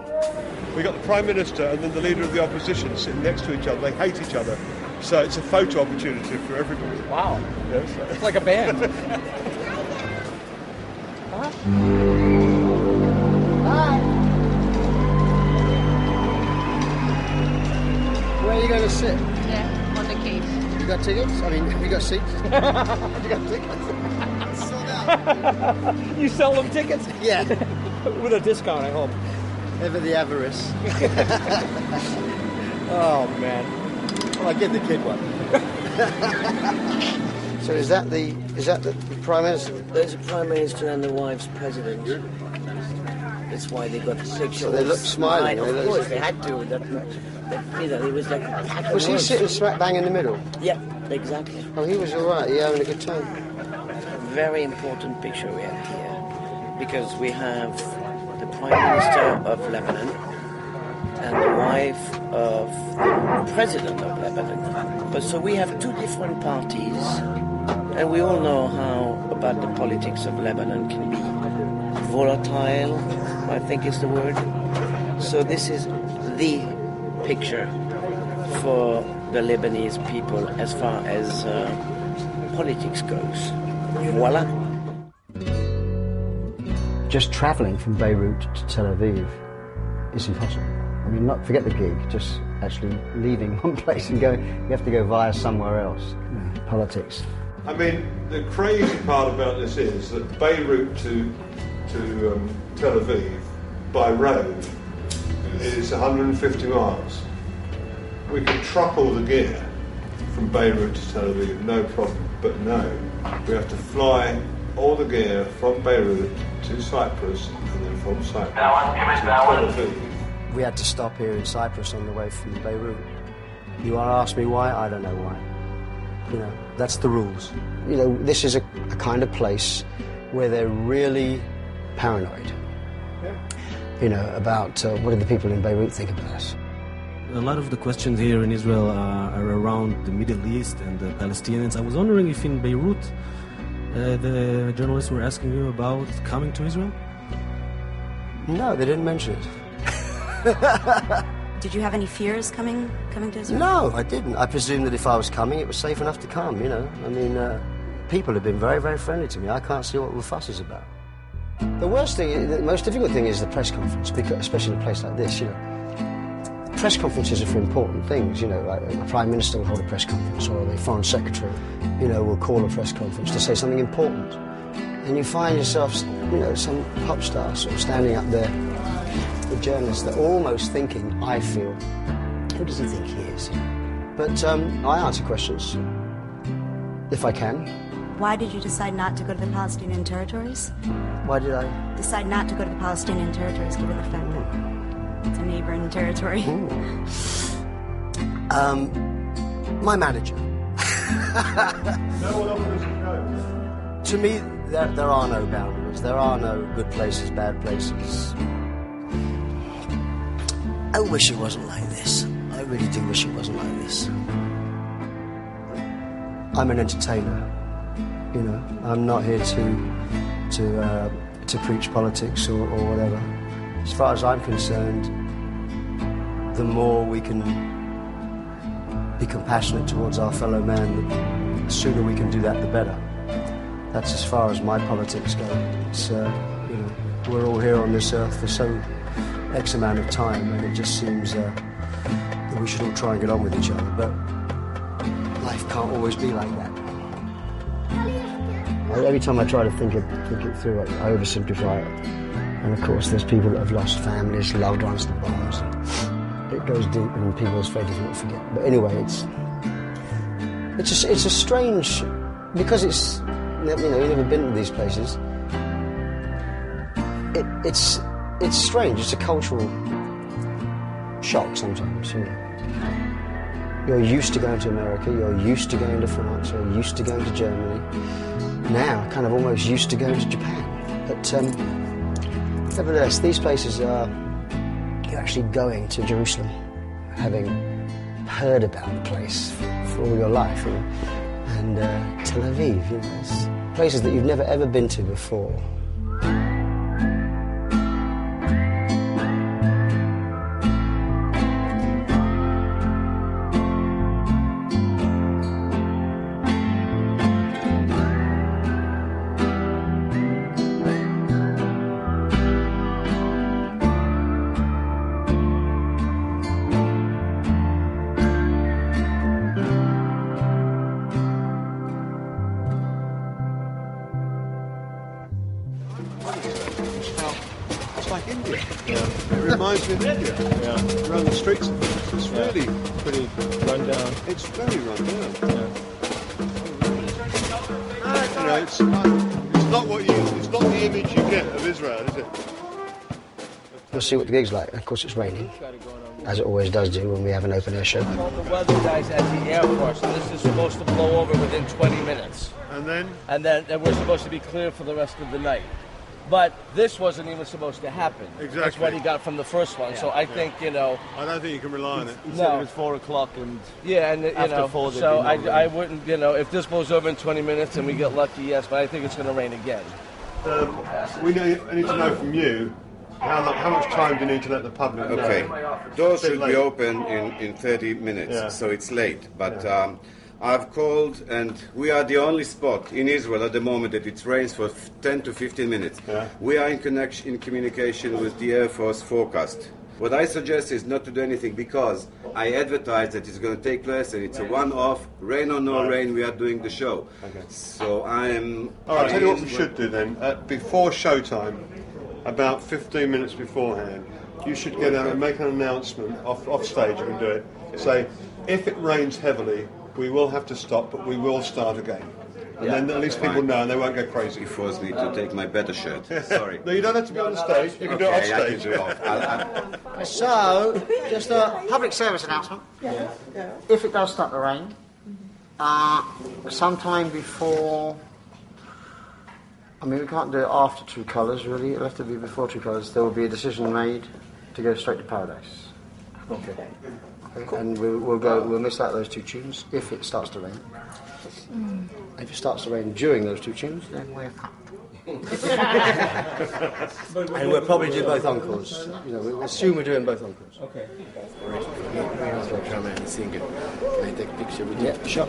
We got the Prime Minister and then the Leader of the Opposition sitting next to each other. They hate each other. So it's a photo opportunity for everybody. Wow. Yes. It's like a band. Hi. Where are you going to sit? Yeah, on the cage. You got tickets? I mean, have you got seats? You got tickets? Sold out. You sell them tickets? Yeah. With a discount, I hope. Ever the avarice. Oh, man. Well, I give the kid one. So is that the Prime Minister? There's a Prime Minister and the wife's president. That's why they got the picture. So they look smiling. Right, of course, they had to. You know, it was like a pack of Was he words. sitting smack bang in the middle? Yeah, exactly. Oh, he was all right. He having a good time. Very important picture we have here, because we have the Prime Minister of Lebanon and the wife of the President of Lebanon. But so we have two different parties, and we all know how about the politics of Lebanon can be volatile, I think is the word. So this is the picture for the Lebanese people as far as politics goes. Voila. Just travelling from Beirut to Tel Aviv is impossible. I mean, not forget the gig, just actually leaving one place and going, you have to go via somewhere else. Politics. I mean, the crazy part about this is that Beirut to Tel Aviv by road is 150 miles. We can truck all the gear from Beirut to Tel Aviv, no problem. But no, we have to fly all the gear from Beirut to Cyprus and then from Cyprus to Tel Aviv. We had to stop here in Cyprus on the way from Beirut. You want to ask me why? I don't know why. You know, that's the rules. You know, this is a kind of place where they're really paranoid. Yeah. You know, about what do the people in Beirut think about us. A lot of the questions here in Israel are around the Middle East and the Palestinians. I was wondering if in Beirut the journalists were asking you about coming to Israel? No, they didn't mention it. Did you have any fears coming to Israel? No, I didn't. I presumed that if I was coming, it was safe enough to come, you know. I mean, people have been very, very friendly to me. I can't see what the fuss is about. The worst thing, the most difficult thing is the press conference, because, especially in a place like this, you know. Press conferences are for important things, you know, like a Prime Minister will hold a press conference, or the Foreign Secretary, you know, will call a press conference to say something important. And you find yourself, you know, some pop star sort of standing up there with journalists that are almost thinking, I feel, who does he think he is? But I answer questions, if I can. Why did you decide not to go to the Palestinian territories? Why did I? Decide not to go to the Palestinian territories, given the fact that it's a neighboring territory. My manager. No one offers a show. To me, there are no boundaries. There are no good places, bad places. I wish it wasn't like this. I really do wish it wasn't like this. I'm an entertainer. You know, I'm not here to preach politics or whatever. As far as I'm concerned, the more we can be compassionate towards our fellow man, the sooner we can do that, the better. That's as far as my politics go. It's, you know, we're all here on this earth for so X amount of time, and it just seems that we should all try and get on with each other. But life can't always be like that. Every time I try to think it through, I oversimplify it. And of course, there's people that have lost families, loved ones to bombs. It goes deep, and people are afraid to forget. But anyway, it's a strange, because it's, you know, you've never been to these places. It's strange. It's a cultural shock sometimes. You know, you're used to going to America, you're used to going to France, you're used to going to Germany. Now, kind of almost used to going to Japan. But nevertheless, these places are, you're actually going to Jerusalem, having heard about the place for all your life, you know? And Tel Aviv, you know, it's places that you've never ever been to before. It's like India. Yeah. It reminds me of India. Yeah. Around the streets of it. It's really pretty run down. It's very run down. Yeah. You know, it's not the image you get of Israel, is it? We'll see what the gig's like. Of course, it's raining, as it always does do when we have an open air show. I told the weather guys at the airport, so this is supposed to blow over within 20 minutes. And then? And we're supposed to be clear for the rest of the night. But this wasn't even supposed to happen. Exactly. That's what he got from the first one. Yeah. So I think, you know... I don't think you can rely on it. He said it was 4 o'clock and... Yeah, and, you after know, 4, so I wouldn't, you know, if this blows over in 20 minutes and we get lucky, yes, but I think it's going to rain again. I need to know from you, how much time do you need to let the public know? Okay, doors should be open in 30 minutes, so it's late. But I've called, and we are the only spot in Israel at the moment that it rains for 10 to 15 minutes. Yeah. We are in communication with the Air Force forecast. What I suggest is not to do anything, because I advertise that it's going to take place and it's a one-off, rain or no rain, we are doing the show. Okay. So I'm... All right, I'll tell you what we should do then. Before showtime, about 15 minutes beforehand, you should get out and make an announcement off stage. You can do it. Say, if it rains heavily, we will have to stop, but we will start again. And then at least people know and they won't go crazy. You forced me to take my better shirt. Sorry. No, you don't have to be on the stage. You can do it off stage. So, just a public service announcement. Yeah. If it does start to rain, sometime before... I mean, we can't do it after True Colours, really. It'll have to be before True Colours. There will be a decision made to go straight to Paradise. Okay. Cool. And we'll miss out those 2 tunes if it starts to rain. If it starts to rain during those 2 tunes, then we're fucked. And we'll probably do both encores. You know, we assume we're doing both encores. Okay. Come in and sing it. Can I take a picture with you? Yeah, sure.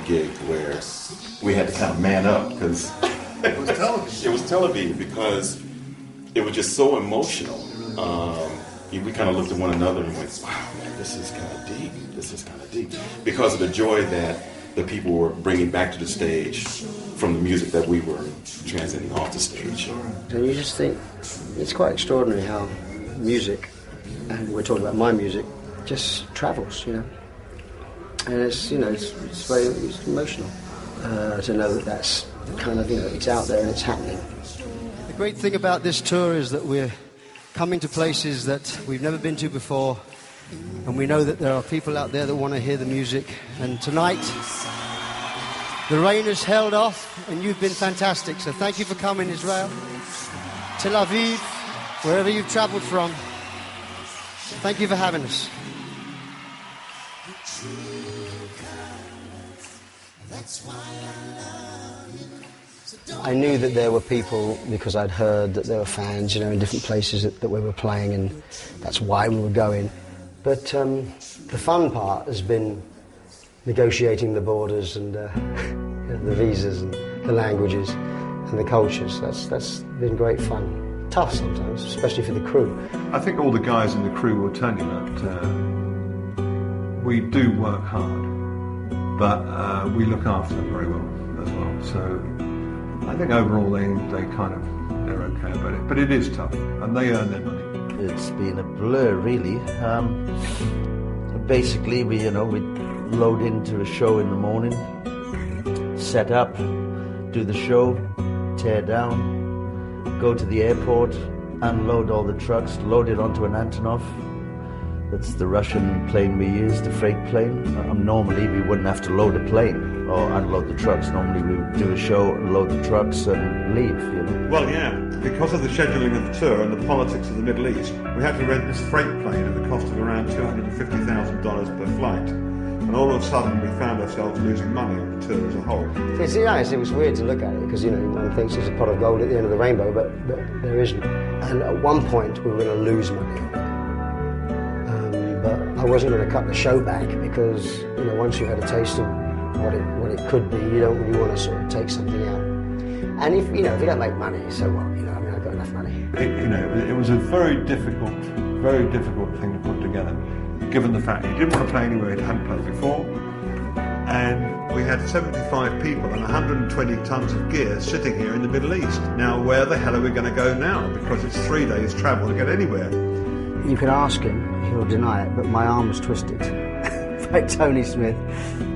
gig where we had to kind of man up because it was television. It was television because it was just so emotional. We kind of looked at one another and went, wow, man, this is kind of deep. This is kind of deep. Because of the joy that the people were bringing back to the stage from the music that we were transcending off the stage. And you just think, it's quite extraordinary how music, and we're talking about my music, just travels, you know. And it's, you know, it's emotional to know that that's kind of, you know, it's out there and it's happening. The great thing about this tour is that we're coming to places that we've never been to before, and we know that there are people out there that want to hear the music. And tonight, the rain has held off, and you've been fantastic. So thank you for coming, Israel, Tel Aviv, wherever you've travelled from. Thank you for having us. I knew that there were people, because I'd heard that there were fans, you know, in different places that we were playing, and that's why we were going. But the fun part has been negotiating the borders and the visas and the languages and the cultures. That's been great fun. Tough sometimes, especially for the crew. I think all the guys in the crew will tell you that we do work hard, but we look after them very well as well. So I think overall they're okay about it, but it is tough, and they earn their money. It's been a blur, really. Basically, we load into a show in the morning, set up, do the show, tear down, go to the airport, unload all the trucks, load it onto an Antonov. That's the Russian plane we use, the freight plane. Normally, we wouldn't have to load a plane or unload the trucks. Normally, we would do a show, load the trucks, and leave, you know. Well, yeah, because of the scheduling of the tour and the politics of the Middle East, we had to rent this freight plane at the cost of around $250,000 per flight. And all of a sudden, we found ourselves losing money on the tour as a whole. It's nice. It was weird to look at it because, you know, one thinks there's a pot of gold at the end of the rainbow, but there isn't. And at one point, we were going to lose money. But I wasn't going to cut the show back because, you know, once you had a taste of what it could be, you don't really want to sort of take something out. And if you don't make money, so what? You know, I mean, I've got enough money. It was a very difficult thing to put together, given the fact he didn't want to play anywhere he hadn't played before, and we had 75 people and 120 tons of gear sitting here in the Middle East. Now, where the hell are we going to go now? Because it's 3 days travel to get anywhere. You can ask him, he'll deny it, but my arm was twisted by Tony Smith,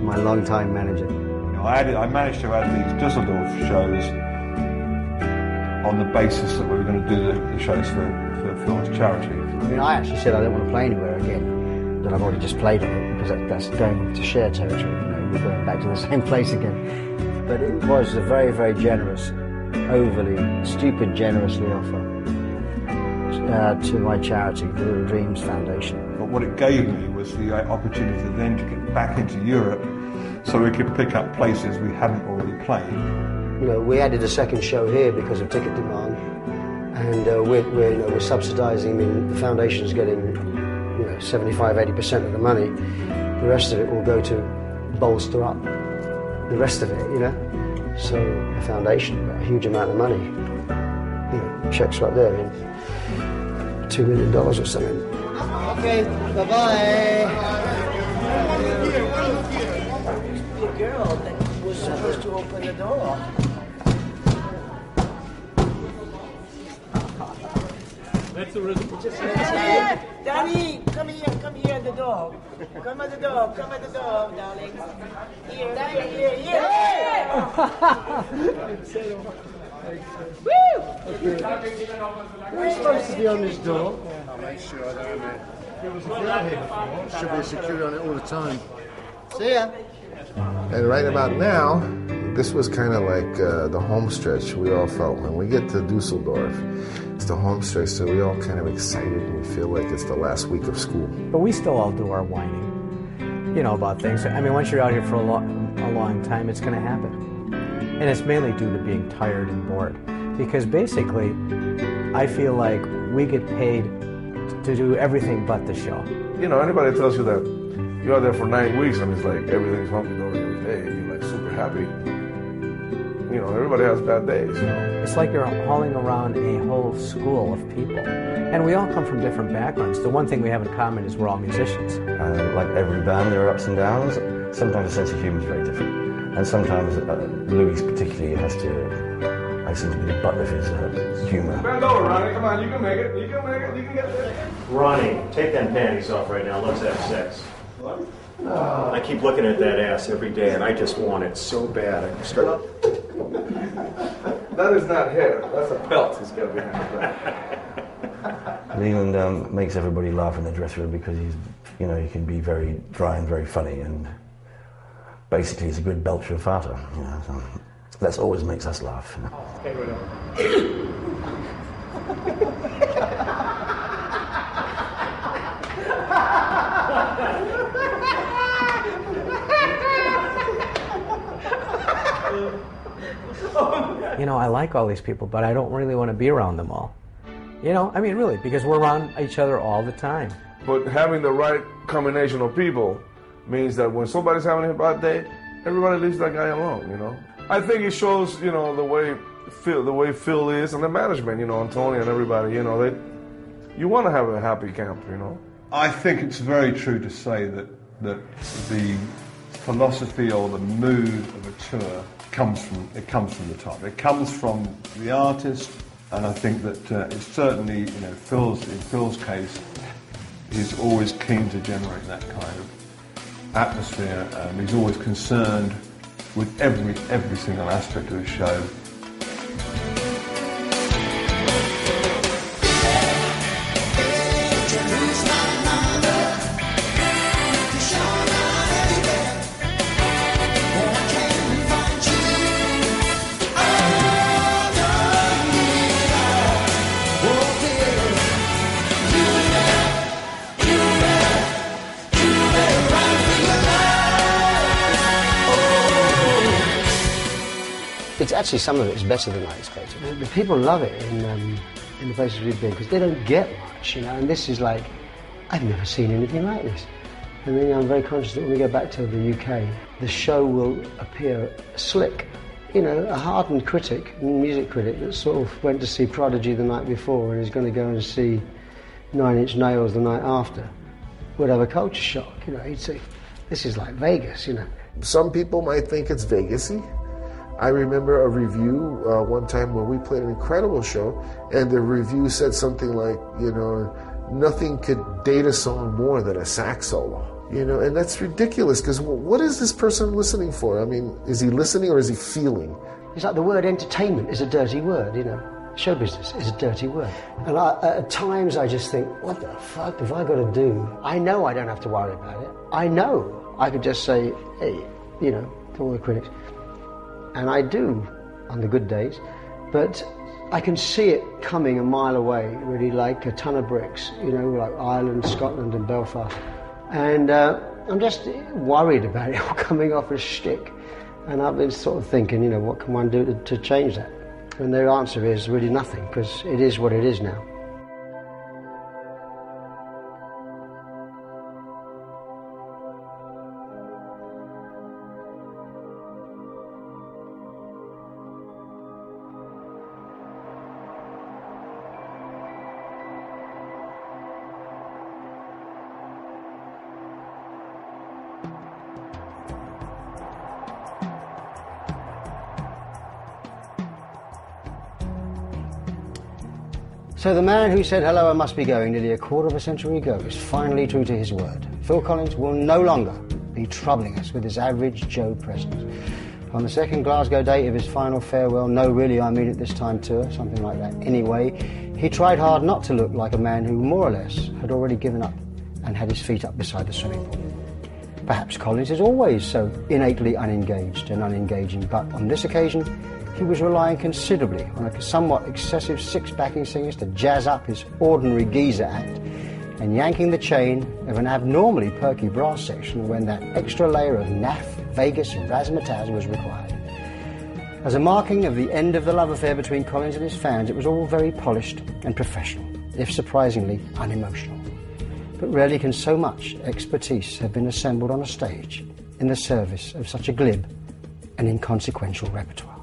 my longtime manager. You know, I managed to add these Dusseldorf shows on the basis that we were going to do the shows for Phil's charity. I mean, I actually said I don't want to play anywhere again, that I've already just played on it, because that's going to share territory, you know, we're going back to the same place again. But it was a very, very generous, overly, stupid, generously offer. To my charity, the Little Dreams Foundation. But what it gave me was the opportunity then to get back into Europe so we could pick up places we hadn't already played. You know, we added a second show here because of ticket demand, and we're subsidising. I mean, the foundation's getting 75-80% of the money. The rest of it will go to bolster up the rest of it, you know. So the foundation got a huge amount of money. You know, checks right there. I mean, $2 million or something. Okay, bye-bye. The girl that was supposed to open the door. That's a rhythm. Danny, come here at the door. Come at the door, darling. Here. Woo! We're supposed to be on this door. I'll make sure that should be security on it all the time. See ya. And right about now, this was kind of like the home stretch we all felt. When we get to Dusseldorf, it's the home stretch, so we all kind of excited and we feel like it's the last week of school. But we still all do our whining, about things. I mean, once you're out here for a long time, it's going to happen. And it's mainly due to being tired and bored. Because basically, I feel like we get paid to do everything but the show. Anybody tells you that you're there for 9 weeks and it's like everything's hunky-dory every day, you're like happy. Everybody has bad days. It's like you're hauling around a whole school of people. And we all come from different backgrounds. The one thing we have in common is we're all musicians. Like every band, there are ups and downs. Sometimes the sense of humor is very different. And sometimes Louis particularly has to, I seem to be the butt of his humor. Bend over, Ronnie. Come on, you can make it. You can make it. You can get there. Ronnie, take them panties off right now. Let's have sex. What? I keep looking at that ass every day, and I just want it so bad. I start. That is not hair. That's a pelt he's got behind his back. Leland makes everybody laugh in the dressing room because he's, he can be very dry and very funny, and basically he's a good belcher and farter. So that always makes us laugh. Okay, whatever. I like all these people, but I don't really want to be around them all. Really, because we're around each other all the time. But having the right combination of people means that when somebody's having a bad day, everybody leaves that guy alone, I think it shows, the way Phil is, and the management, and Tony and everybody, you want to have a happy camp, I think it's very true to say that the philosophy or the mood of a tour comes from the top. It comes from the artist, and I think that it's certainly, in Phil's case, he's always keen to generate that kind of atmosphere. He's always concerned with every single aspect of his show. It's actually, some of it is better than I expected. The people love it in the places we've been because they don't get much, and this is like, I've never seen anything like this. I'm very conscious that when we go back to the UK, the show will appear slick. A hardened critic, music critic, that sort of went to see Prodigy the night before and is going to go and see 9 Inch Nails the night after, would have a culture shock. He'd say, this is like Vegas, Some people might think it's Vegas-y. I remember a review one time where we played an incredible show, and the review said something like, nothing could date a song more than a sax solo. And that's ridiculous, because what is this person listening for? Is he listening or is he feeling? It's like the word entertainment is a dirty word, Show business is a dirty word. And at times I just think, what the fuck have I got to do? I know I don't have to worry about it. I know I could just say, hey, to all the critics. And I do on the good days, but I can see it coming a mile away, really, like a ton of bricks, like Ireland, Scotland and Belfast. And I'm just worried about it all coming off as shtick. And I've been sort of thinking, what can one do to change that? And the answer is really nothing, because it is what it is now. So the man who said, hello, I must be going, nearly a quarter of a century ago, is finally true to his word. Phil Collins will no longer be troubling us with his average Joe presence. On the second Glasgow date of his final farewell, no, really, I mean it this time tour, something like that. Anyway, he tried hard not to look like a man who more or less had already given up and had his feet up beside the swimming pool. Perhaps Collins is always so innately unengaged and unengaging, but on this occasion, he was relying considerably on a somewhat excessive 6 backing singers to jazz up his ordinary geezer act, and yanking the chain of an abnormally perky brass section when that extra layer of naff, Vegas and razzmatazz was required. As a marking of the end of the love affair between Collins and his fans, it was all very polished and professional, if surprisingly unemotional. But rarely can so much expertise have been assembled on a stage in the service of such a glib and inconsequential repertoire.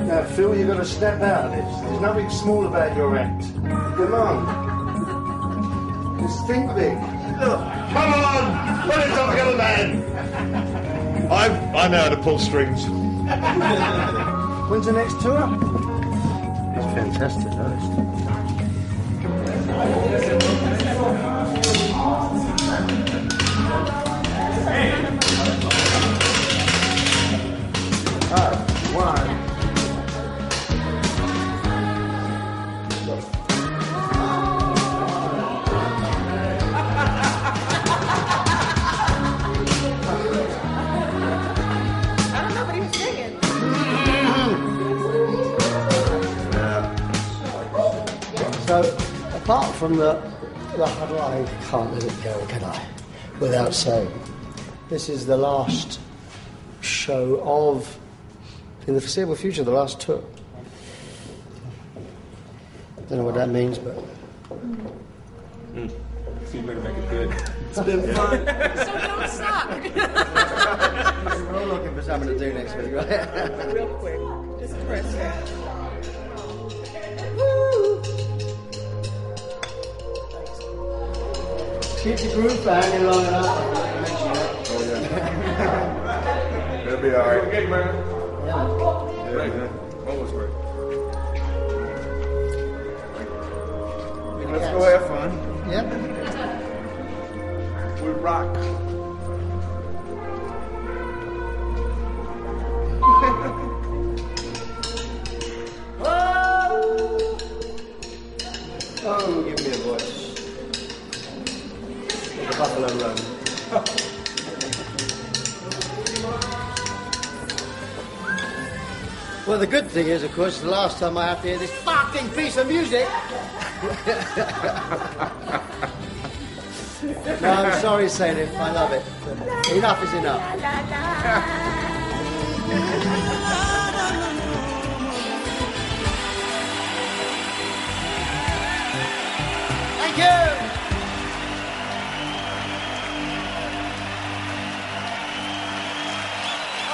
Now, Phil, you've got to step out of this. There's nothing small about your act. Come on. Just think big. Come on! Put it up, young man! I know how to pull strings. When's the next tour? It's fantastic, One. So, apart from the huddle, I can't let it go, can I? Without saying, this is the last show of, in the foreseeable future, the last tour. Don't know what that means, but... So you better make it good. It's been fun. So don't suck. We're all looking for something to do next week, right? Real quick, just press that. Keep the groove hanging long enough. Oh, yeah. It'll be all right. Okay, man. Yeah, man. Always great. Let's go have fun. Yep. We rock. Oh, give me a voice. Like a buffalo run. Well, the good thing is, of course, the last time I have to hear this fucking piece of music. No, I'm sorry, Salif. I love it. But enough is enough. Thank you.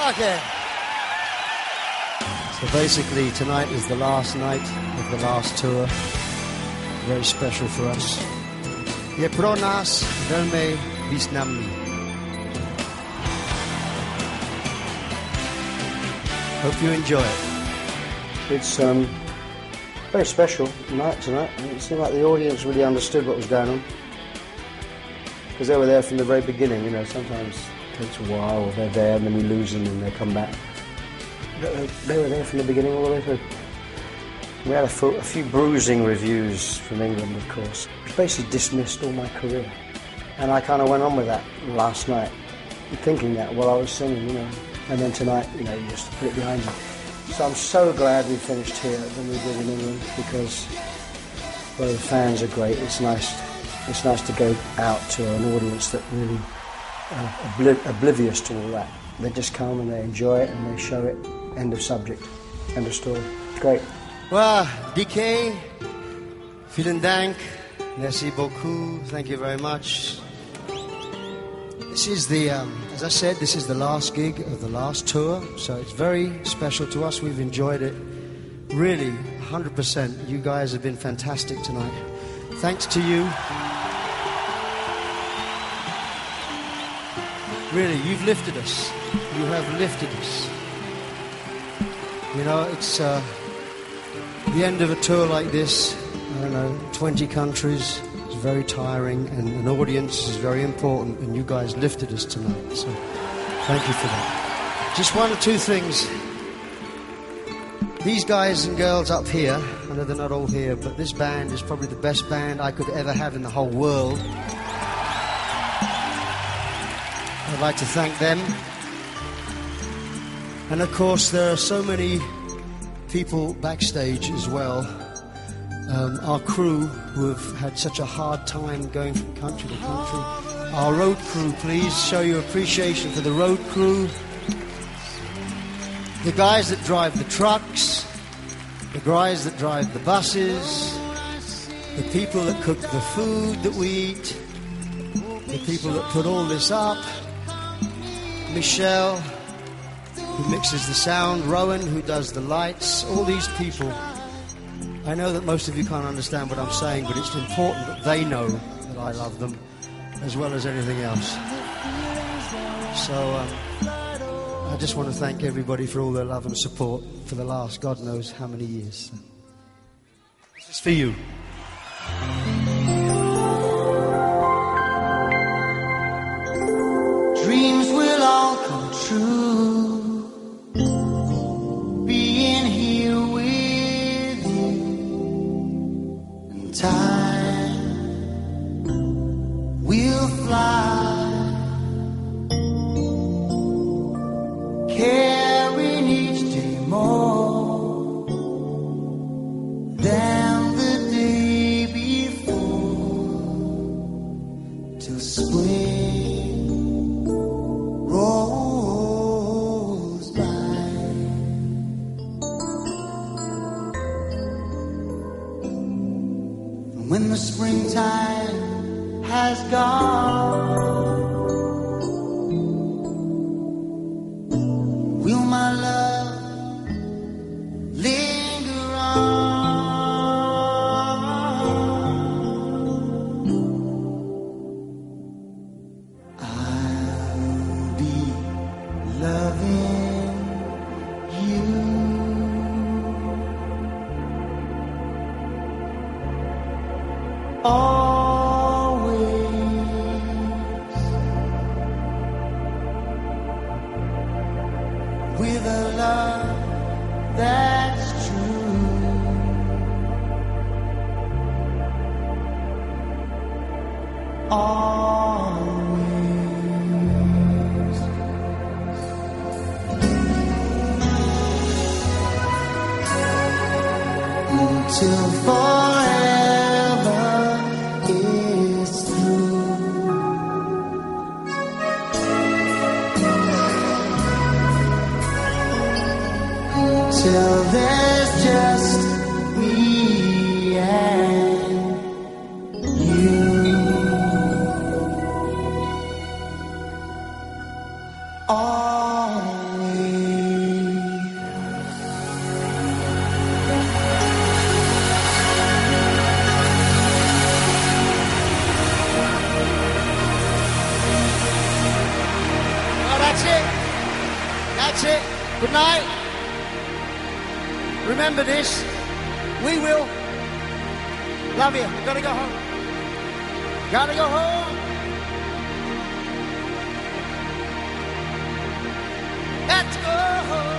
Okay. So basically, tonight is the last night of the last tour. Very special for us. Je pro nás velmi významný. Hope you enjoy it. It's very special night tonight. It seemed like the audience really understood what was going on. Because they were there from the very beginning, you know. Sometimes it takes a while, they're there and then we lose them and they come back. They were there from the beginning all the way through. We had a few bruising reviews from England, of course, which basically dismissed all my career. And I kind of went on with that last night, thinking that while I was singing, you know. And then tonight, you know, you just put it behind you. So I'm so glad we finished here than we did in England, because, well, the fans are great. It's nice to go out to an audience that really are oblivious to all that. They just come and they enjoy it and they show it. End of subject. End of story. It's great. Well, DK, vielen Dank. Merci beaucoup. Thank you very much. This is the, as I said, this is the last gig of the last tour, so it's very special to us. We've enjoyed it. Really, 100%. You guys have been fantastic tonight. Thanks to you. Really, you've lifted us. You have lifted us. You know, it's the end of a tour like this, I don't know, 20 countries, it's very tiring, and an audience is very important, and you guys lifted us tonight, so thank you for that. Just one or two things. These guys and girls up here, I know they're not all here, but this band is probably the best band I could ever have in the whole world. I'd like to thank them. And of course, there are so many people backstage as well. Our crew who have had such a hard time going from country to country. Our road crew, please show your appreciation for the road crew. the guys that drive the trucks, the guys that drive the buses, the people that cook the food that we eat, the people that put all this up, Michelle, who mixes the sound, Rowan, who does the lights, all these people. I know that most of you can't understand what I'm saying, but it's important that they know that I love them as well as anything else. So I just want to thank everybody for all their love and support for the last God knows how many years. This is for you. Dreams will all come true. Being here with you, and time will fly, carrying each day more than the day before, till spring rolls by. And when the springtime has gone, will my love linger on? I'll be loving you always, with a love that's true. Always. Until forever is through. Till there's just me and you. Oh, that's it. That's it. Good night. Remember this. We will. Love you. Gotta go home. Gotta go home. Let's go home.